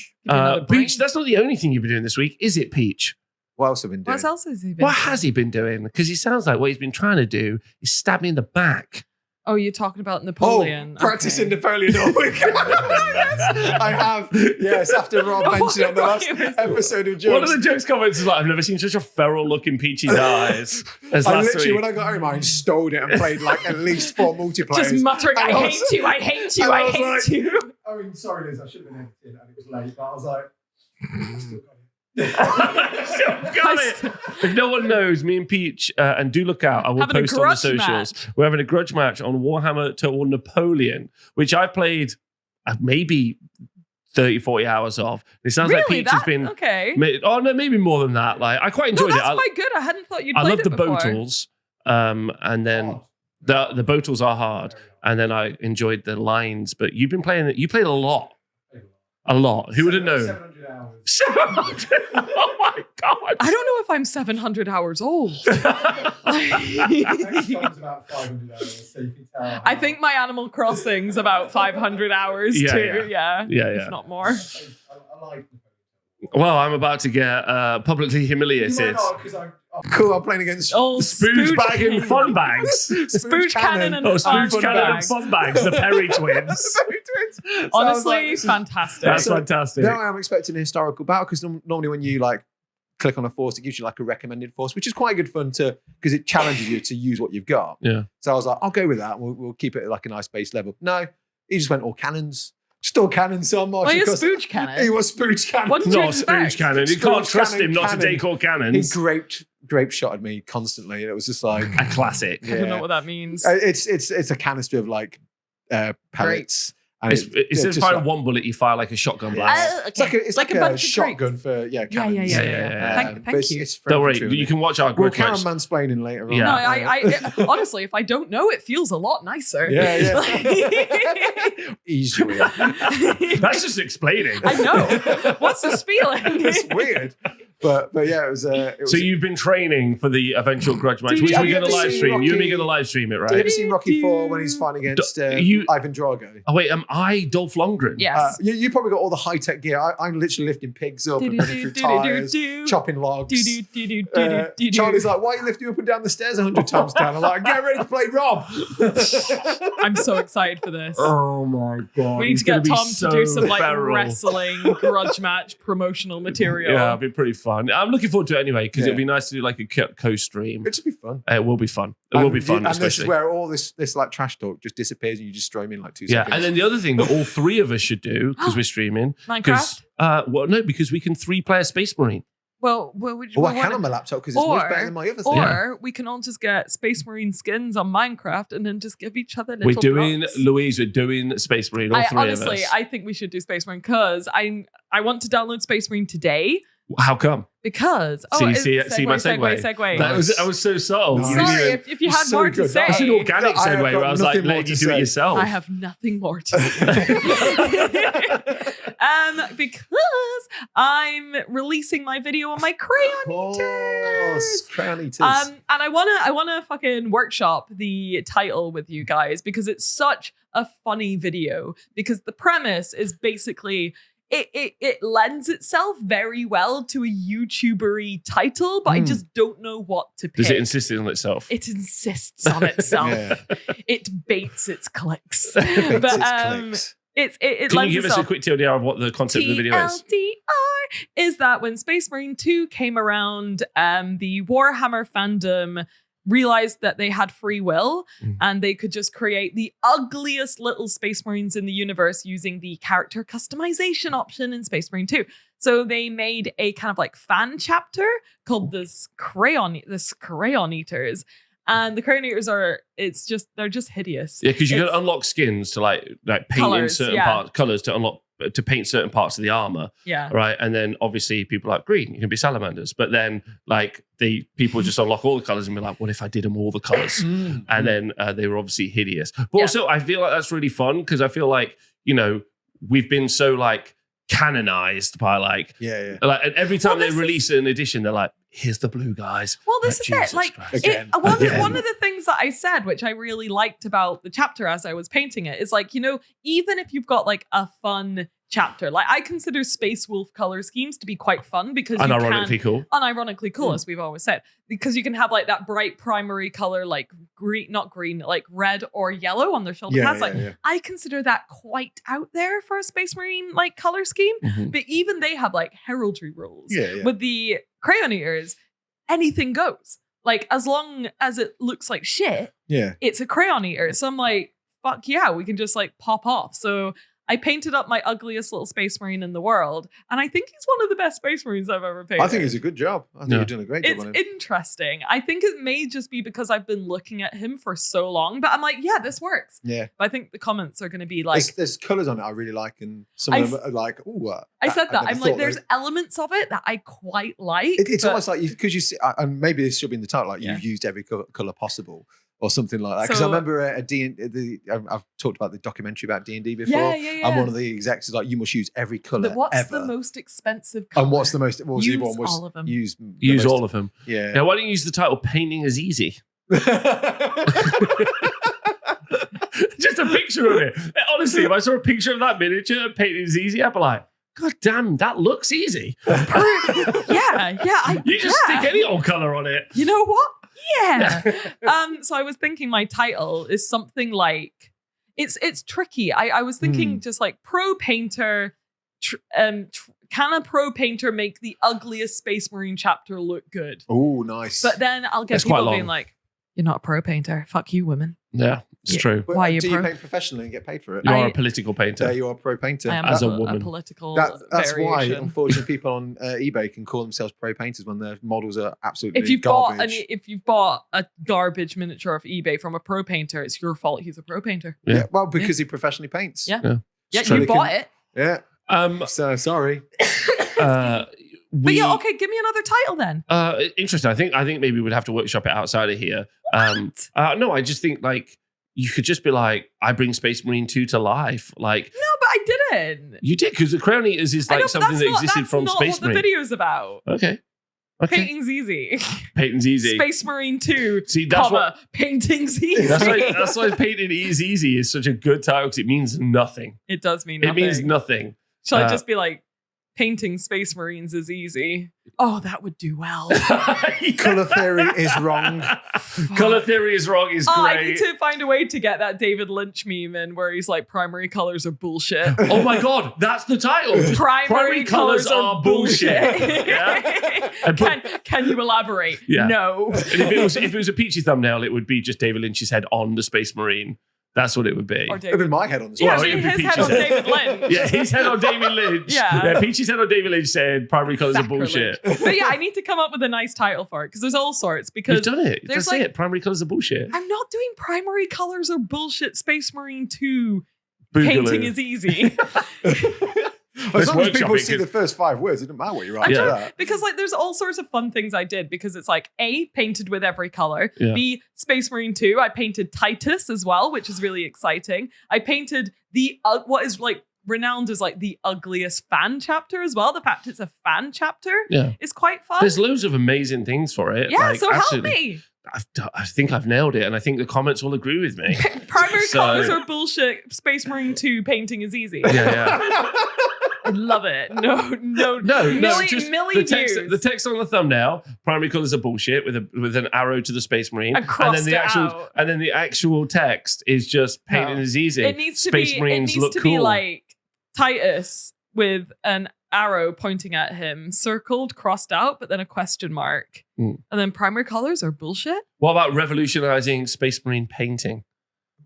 Peach, that's not the only thing you've been doing this week, is it, Peach?
What else have I been doing?
What else has he been doing?
What has he been doing? Because he sounds like what he's been trying to do is stab me in the back.
Oh, you're talking about Napoleon.
Practicing Napoleon all week. Yes, I have. Yes, after Rob mentioned on the last episode of Juggz.
One of the jokes comments is like, I've never seen such a feral look in Peachy's eyes as last week.
When I got home, I installed it and played like at least 4 multiplayers.
Just muttering, I hate you, I hate you, I hate you.
I mean, sorry, Liz, I should have been editing and it was late, but I was like, still got it.
Got it. If no one knows, me and Peach, and do look out, I will post on the socials. We're having a grudge match on Warhammer Total Napoleon, which I've played maybe 30, 40 hours of. It sounds like Peach has been oh no, maybe more than that. Like I quite enjoyed it.
That's quite good. I hadn't thought you'd played it before. I love the Botles, and then the Botles are hard, and then I enjoyed the lines. But you've been playing it. You played a lot.
A lot. Who would have known?
700 hours.
700. Oh my God.
I don't know if I'm 700 hours old.
About 500 hours, so you can tell.
I think my Animal Crossing's about 500 hours too. Yeah. If not more.
I like
Well, I'm about to get publicly humiliated.
You might not, because I'm playing against
Spooge Bag and Fun Bags.
Spooge Cannon and
Spooge Cannon and Fun Bags, the Perry twins.
Honestly, fantastic.
That's fantastic.
Now I am expecting a historical battle because normally when you like click on a force, it gives you like a recommended force, which is quite good fun because it challenges you to use what you've got.
Yeah.
So I was like, I'll go with that. We'll keep it at like a nice base level. No, he just went all cannons. Still cannon so much.
Well, you're Spooge Cannon.
He was Spooge Cannon.
What did you expect?
Spooge Cannon. You can't trust him not to take all cannons.
He grape shot at me constantly. And it was just like
a classic.
I don't know what that means.
It's a canister of like pellets. And
instead of firing one bullet, you fire like a shotgun blast.
It's like a shotgun for cannons.
Yeah. Thank you.
Don't worry, you can watch our grudge match.
We'll mansplaining later on.
Yeah. No, I honestly, if I don't know, it feels a lot nicer.
Yeah. Easier.
That's just explaining.
I know. What's this feeling?
It's weird. But yeah, it was.
So you've been training for the eventual grudge match, which we're going to live stream. You and me are going to live stream it, right?
Have you ever seen Rocky 4 when he's fighting against Ivan Drago?
Oh wait, am I Dolph Lundgren?
Yes.
You probably got all the high tech gear. I'm literally lifting pigs up and running through tires, chopping logs. Charlie's like, "Why are you lifting up and down the stairs 100 times down?" I'm like, "Get ready to play Rob."
I'm so excited for this.
Oh my God!
We need to get Tom to do some like wrestling grudge match promotional material.
Yeah, it'll be pretty fun. I'm looking forward to it anyway because it'll be nice to do like a co-stream.
It should be fun.
It will be fun. It will be fun.
And this is where all this like trash talk just disappears and you just destroy me in like 2 seconds.
Yeah, and then the other thing that all 3 of us should do because we're streaming.
Minecraft?
Well, no, because we can 3-player Space Marine.
Well,
I can on my laptop because it's much better than my other thing.
Or we can all just get Space Marine skins on Minecraft and then just give each other little props.
Louise, we're doing Space Marine, all three
honestly,
of us.
I think we should do Space Marine because I want to download Space Marine today.
How come?
Because
see my segue. I was so subtle.
No. Sorry, if you had more to say.
It's an organic segue where I was like, let you do it yourself.
I have nothing more to say. Because I'm releasing my video on my crayon eaters.
Crayon eaters.
And I wanna fucking workshop the title with you guys because it's such a funny video. Because the premise is basically it lends itself very well to a YouTuber-y title, but I just don't know what to pick.
Does it insist on itself?
It insists on itself. It baits its clicks. It
Can you give us a quick TLDR of what the concept of the video is?
TLDR is that when Space Marine 2 came around, the Warhammer fandom realized that they had free will and they could just create the ugliest little Space Marines in the universe using the character customization option in Space Marine 2. So they made a kind of like fan chapter called this Crayon Eaters. And the Crayon Eaters they're just hideous.
Yeah, because you can unlock skins to like paint colors, in certain colors to paint certain parts of the armor.
Yeah.
Right. And then obviously people like green, you can be salamanders. But then like people just unlock all the colors and be like, what if I did them all the colors? And then they were obviously hideous. But also I feel like that's really fun because I feel like, we've been so like canonized by like and every time they release an edition, they're like, here's the blue guys.
Well, this is it. Like one of the things that I said, which I really liked about the chapter as I was painting it, is like, even if you've got like a fun chapter, like I consider Space Wolf color schemes to be quite fun because unironically cool, as we've always said, because you can have like that bright primary color, like not green, like red or yellow on their shoulder pads. I consider that quite out there for a Space Marine like color scheme. But even they have like heraldry rules. With the Crayon Eaters, anything goes. Like as long as it looks like shit, it's a Crayon Eater. So I'm like, fuck yeah, we can just like pop off. So I painted up my ugliest little Space Marine in the world, and I think he's one of the best Space Marines I've ever painted.
I think he's a good job. I think you're doing a great job on him.
It's interesting. I think it may just be because I've been looking at him for so long, but I'm like, yeah, this works.
Yeah.
But I think the comments are going to be like...
There's colours on it I really like, and some of them are like, ooh.
I said that. I'm like, there's elements of it that I quite like.
It's almost like, because you see, and maybe this should be in the title, like you've used every colour possible. Or something like that. Because I remember I've talked about the documentary about D&D before. And one of the execs is like, you must use every colour
What's the most expensive colour?
And what's the most... What was
use
the one?
all of them.
Use all of them.
Yeah.
Now, why don't you use the title Painting is Easy? Just a picture of it. Honestly, if I saw a picture of that miniature, Painting is Easy, I'd be like, God damn, that looks easy.
You just
stick any old colour on it.
You know what? Yeah. So I was thinking my title is something like it's tricky. I was thinking just like pro painter. Can a pro painter make the ugliest Space Marine chapter look good?
Oh, nice.
But then I'll get people being like, "You're not a pro painter. Fuck you, women."
Yeah, it's true.
But
why are you
do you paint professionally and get paid for it?
You are a political painter.
You are a pro painter.
I am
as a woman.
A political
that's
variation.
why, unfortunately, people on eBay can call themselves pro painters when their models are absolutely garbage.
If you've bought a garbage miniature off eBay from a pro painter, it's your fault. He's a pro painter.
Yeah, well, because he professionally paints.
Yeah, you bought it.
Yeah. So sorry.
But yeah, okay, give me another title then.
Interesting. I think maybe we'd have to workshop it outside of here. No, I just think like you could just be like, I bring Space Marine 2 to life. Like,
no, but I didn't.
You did, because the Crayon Eaters is like something that existed from Space Marine.
That's not what the video's about.
Okay.
Painting's easy.
Painting's easy.
Space Marine 2.
See, that's what
painting's easy.
That's why Painting is Easy is such a good title, because it means nothing.
It does mean nothing.
It means nothing.
Shall I just be like, painting Space Marines is easy? Oh, that would do well.
Colour theory is wrong.
Colour theory is wrong is great.
I need to find a way to get that David Lynch meme in where he's like, primary colours are bullshit.
Oh my God, that's the title.
Primary colours are bullshit.
Yeah?
Can you elaborate?
Yeah.
No.
And if it was a Peachy thumbnail, it would be just David Lynch's head on the Space Marine. That's what it would be.
Or
It would be my head on the
Yeah,
spot.
his head on David Lynch.
Yeah, his head on David Lynch.
Yeah.
Peachy's head on David Lynch saying primary colours are bullshit.
But yeah, I need to come up with a nice title for it because there's all sorts. Because
You've done it.
there's
That's it. Primary colours are bullshit.
I'm not doing primary colors or bullshit. Space Marine 2
Boogaloo.
painting is easy.
As long as people
workshopping
see the first 5 words, it doesn't matter what you write
I'm
after
trying-
that.
because like there's all sorts of fun things I did because it's like A, painted with every color.
Yeah.
B, Space Marine 2. I painted Titus as well, which is really exciting. I painted the what is like renowned as like the ugliest fan chapter as well. The fact it's a fan chapter is quite fun.
There's loads of amazing things for it.
Yeah,
like,
so
absolutely.
help me.
I think I've nailed it, and I think the comments will agree with me.
Primary
So-
colors are bullshit. Space Marine 2 painting is easy.
Yeah.
I love it. No.
Just
Millie
the text on the thumbnail. Primary colours are bullshit with an arrow to the Space Marine,
And crossed
then the actual text is just painting is easy.
It needs to
Space
be.
Marines
It needs
look
to
cool.
be like Titus with an arrow pointing at him, circled, crossed out, but then a question mark. And then primary colors are bullshit.
What about revolutionising Space Marine painting?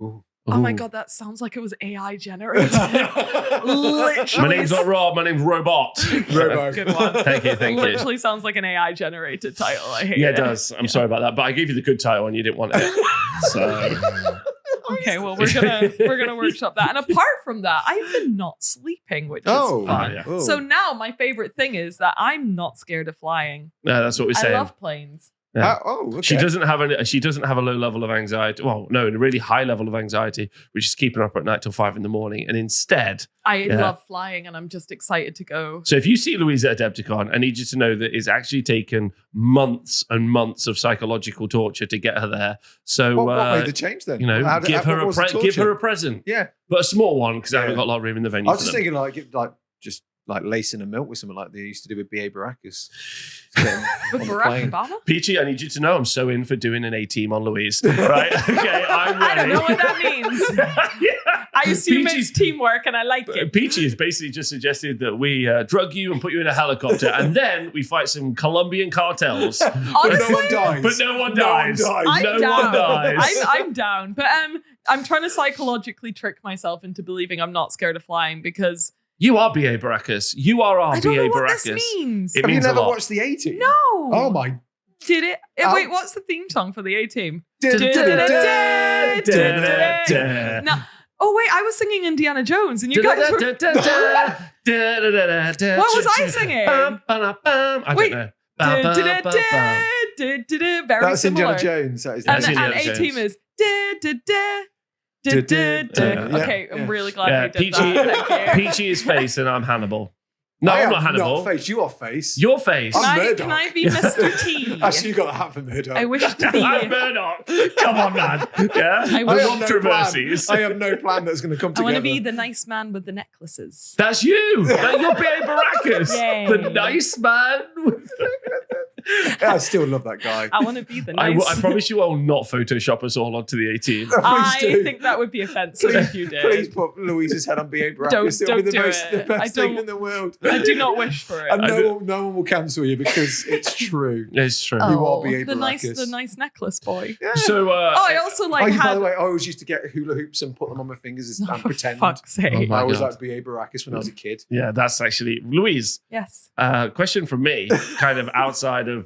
Ooh.
Oh my god, that sounds like it was AI generated. Literally.
My name's not Rob. My name's Robot.
Robo.
Good one.
Thank you.
Literally sounds like an AI generated title. I hate
Yeah,
it.
it does. I'm sorry about that, but I gave you the good title and you didn't want it. So
Okay, well we're gonna workshop that. And apart from that, I've been not sleeping, which is fun.
yeah.
Oh.
So now my favorite thing is that I'm not scared of flying.
yeah, that's what we're
I
saying.
love planes.
Yeah.
Okay.
She doesn't have a low level of anxiety. Well, no, a really high level of anxiety, which is keeping her up at night till 5 a.m. And instead,
I love flying and I'm just excited to go.
so if you see Louise at Adepticon, I need you to know that it's actually taken months and months of psychological torture to get her there. So
what made the change then?
give her a present.
Yeah.
But a small one because I haven't got a lot of room in the venue.
I was just thinking just lacing a milk with something like they used to do with B.A. Baracus.
With Barack Obama?
Peachy, I need you to know I'm so in for doing an A-team on Louise. Right? Okay, I'm ready.
I don't know what that means. I assume it's teamwork and I like it.
Peachy has basically just suggested that we drug you and put you in a helicopter and then we fight some Colombian cartels.
Honestly,
no one dies.
But no one dies.
I'm
one dies.
I'm down. But I'm trying to psychologically trick myself into believing I'm not scared of flying because
You are B.A. Baracus. You are our
I don't
B.A.
know what
Baracus.
this means.
It
Have you
means a
never
lot.
watched the A-Team?
No.
Oh my.
Did it? Wait, what's the theme song for the A-Team?
Da-
No.
No.
Oh wait, I was singing Indiana Jones, and you guys were.
What
was I singing?
I don't know.
Very
That's
similar.
Indiana Jones. That is
That's
And
Indiana
A-Team
Jones.
is. Okay, I'm really glad we did that. Thank you.
Peachy is face and I'm Hannibal. No, I'm not Hannibal.
Not face. You are face.
Your face.
I'm Murdoch.
Can I be Mr. T?
Actually, you got a hat for Murdoch.
I wish to be.
I'm Murdoch. Come on, man. Yeah.
I
The
wish-
controversies.
I have no plan that's going to come
I
together.
want to be the nice man with the necklaces.
That's you. You're B.A. Baracus.
Yay.
The nice man.
Yeah, I still love that guy.
I want to be the
I
nice.
promise you I will not Photoshop us all onto the A-Team.
I
Please do.
think that would be offensive if you did.
Please put Louise's head on B.A. Baracus. It'll be the
do
most, the
it.
best
I
thing
don't-
in the world.
I do not wish for it.
And no one will cancel you because it's true.
It's true.
You are B.A.
the
Baracus.
nice necklace boy.
Yeah.
So,
I also like
By
had.
the way, I always used to get hula hoops and put them on my fingers and
For
pretend.
fuck's sake.
Oh my
I was
God.
like B.A. Baracus when I was a kid.
yeah, that's actually Louise.
Yes.
Question from me, kind of outside of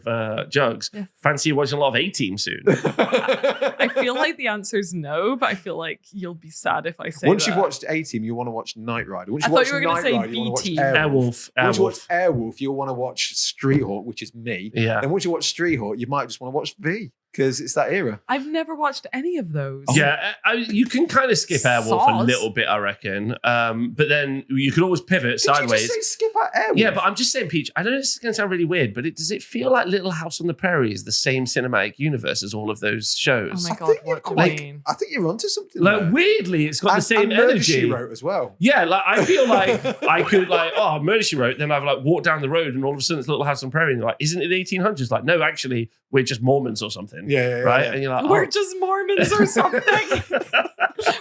Juggz.
Yes.
Fancy watching a lot of A-Team soon?
I feel like the answer is no, but I feel like you'll be sad if I say
Once
that.
you've watched A-Team, you want to watch Knight Rider. Once
I
you
thought
watch
you were gonna
Knight
say
Rider, you want to
B-Team.
watch
Airwolf.
Once you watch Airwolf, you'll want to watch Street Hawk, which is me.
Yeah.
Then once you watch Street Hawk, you might just want to watch V because it's that era.
I've never watched any of those.
Yeah, you can kind of skip Airwolf a
Sauce.
little bit, I reckon. But then you could always pivot
Did you
sideways.
just say skip out Airwolf?
Yeah, but I'm just saying, Peach, I know this is going to sound really weird, but does it feel like Little House on the Prairie is the same cinematic universe as all of those
Oh
shows?
my
I
god,
think
what do
you're
you
like-
mean?
I think you're onto something.
Like,
there.
weirdly, it's got the same
and Murder,
energy.
She Wrote as well.
Yeah, like I feel like I could Murder, She Wrote, then I've like walked down the road and all of a sudden it's Little House on the Prairie and you're like, isn't it the 1800s? Like, no, actually, we're just Mormons or something.
Yeah,
Right?
yeah.
And you're like,
We're just Mormons or something.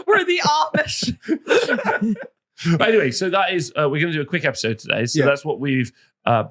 We're the Amish.
Anyway, so that is we're going to do a quick episode today. So
Yeah.
that's what we've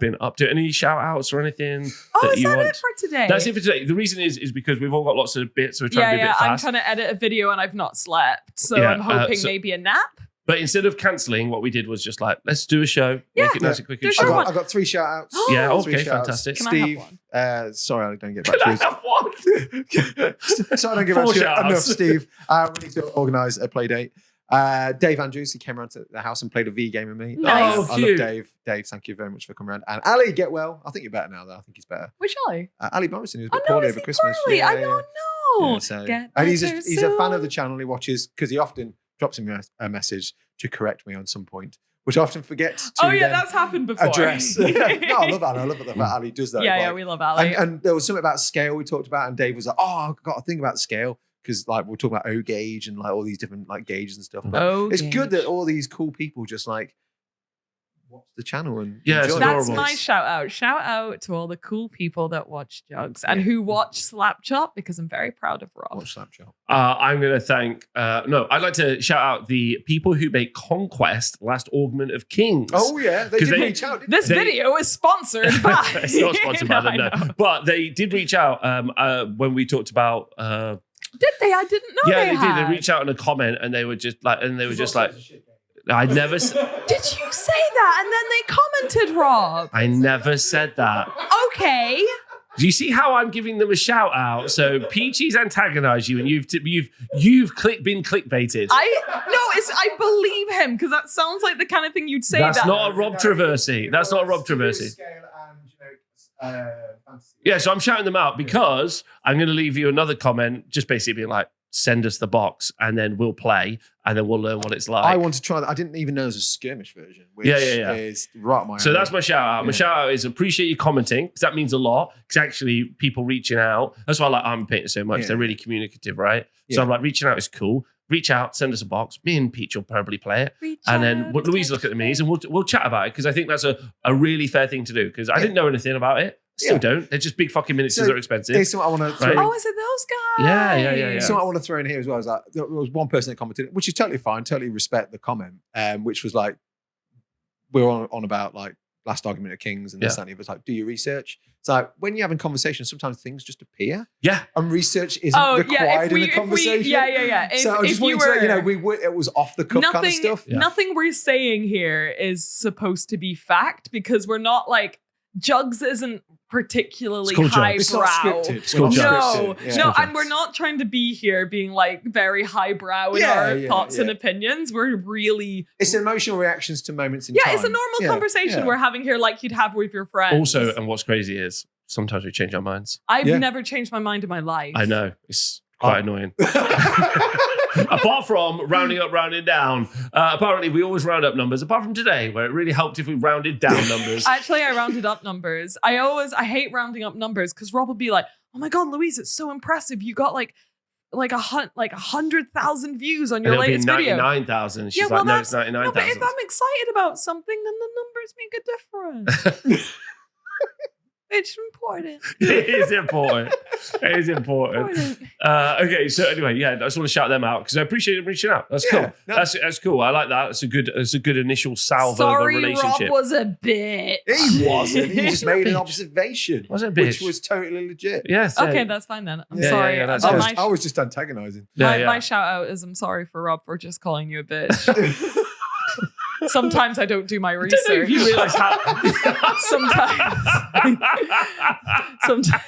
been up to. Any shout outs or anything?
Is that it for today?
That's it for today. The reason is because we've all got lots of bits, so we're trying to be a bit fast.
I'm trying to edit a video and I've not slept, so I'm hoping maybe a nap.
But instead of cancelling, what we did was just like, let's do a show. Make it nice and quick and
short. I got 3 shout outs.
Yeah, okay, fantastic.
Can
Steve,
I have one?
sorry, I don't get back to you.
Can I have one?
Sorry, I don't get back to you enough, Steve. We need to organise a play date. Dave Andrews, he came around to the house and played a V game with me.
Nice.
I love Dave. Dave, thank you very much for coming around. And Ali, get well. I think you're better now, though. I think he's better.
Which Ali?
Ali Morrison, who was a bit poorly over Christmas.
I don't know.
Yeah, so. And he's a fan of the channel. He watches because he often drops me a message to correct me on some point, which I often forget to
that's happened before.
Address. No, I love Ali. I love that Ali does that.
Yeah, we love Ali.
And there was something about scale we talked about, and Dave was like, "Oh, I've got a thing about scale." Because like we're talking about O gauge and like all these different like gauges and stuff. But it's good that all these cool people just like watch the channel and enjoy.
That's my shout out. Shout out to all the cool people that watch Juggz and who watch Slapchop, because I'm very proud of Rob.
Watch Slapchop.
I'm going to thank. I'd like to shout out the people who made Conquest Last Augment of Kings.
Oh yeah, they did reach out.
This video is sponsored by.
It's not sponsored by them, no. But they did reach out when we talked about.
Did they? I didn't know.
Yeah, they did. They reached out in a comment, and they were just like, I never.
Did you say that? And then they commented, Rob.
I never said that.
Okay.
Do you see how I'm giving them a shout out? So Peachy's antagonized you, and you've been clickbaited.
I believe him because that sounds like the kind of thing you'd say.
That's not a Rob Traversy. That's not a Rob Traversy. Yeah, so I'm shouting them out because I'm going to leave you another comment, just basically being like, send us the box and then we'll play and then we'll learn what it's like.
I want to try that. I didn't even know there's a skirmish version, which is right my
So that's my shout out. My shout out is appreciate you commenting because that means a lot. Because actually people reaching out, that's why I like Army Painter so much. They're really communicative, right? So I'm like, reaching out is cool. Reach out, send us a box. Me and Peach will probably play it. And then Louise look at the minis and we'll chat about it because I think that's a really fair thing to do because I didn't know anything about it. Still don't. They're just big fucking miniatures that are expensive.
Here's something I want to throw in.
Oh, is it those guys?
Yeah.
Something I want to throw in here as well is like there was one person that commented, which is totally fine, totally respect the comment, which was like, we're on about like Last Argument of Kings and this and that. It was like, do your research. It's like when you're having conversations, sometimes things just appear.
Yeah.
And research isn't required in the conversation.
Yeah.
So I just wanted to let you know, it was off the cuff kind of stuff.
Nothing we're saying here is supposed to be fact because we're not like, Juggz isn't particularly highbrow.
It's not scripted.
No, and we're not trying to be here being like very highbrow in our thoughts and opinions. We're really...
It's emotional reactions to moments in time.
Yeah, it's a normal conversation we're having here like you'd have with your friends.
Also, and what's crazy is sometimes we change our minds.
I've never changed my mind in my life.
I know. It's quite annoying. Apart from rounding up, rounding down. Apparently, we always round up numbers. Apart from today, where it really helped if we rounded down numbers.
Actually, I rounded up numbers. I hate rounding up numbers because Rob will be like, "Oh my god, Louise, it's so impressive! You got like 100,000 views on your latest video."
99,000. She's like, "No, it's 99,000."
No, but if I'm excited about something, then the numbers make a difference. It's important.
It is important. It is important. Okay, so anyway, I just want to shout them out because I appreciate them reaching out. That's cool. No. That's cool. I like that. It's a good initial salvo of a relationship.
Rob was a bitch.
He wasn't. He just made an observation.
Wasn't a bitch.
Which was totally legit.
Yes.
Okay, that's fine then. I'm sorry.
I was just antagonizing.
My shout out is I'm sorry for Rob for just calling you a bitch. Sometimes I don't do my research.
I don't know if you realize how.
Sometimes.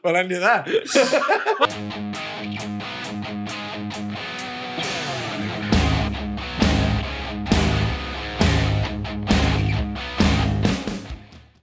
Well, I knew that.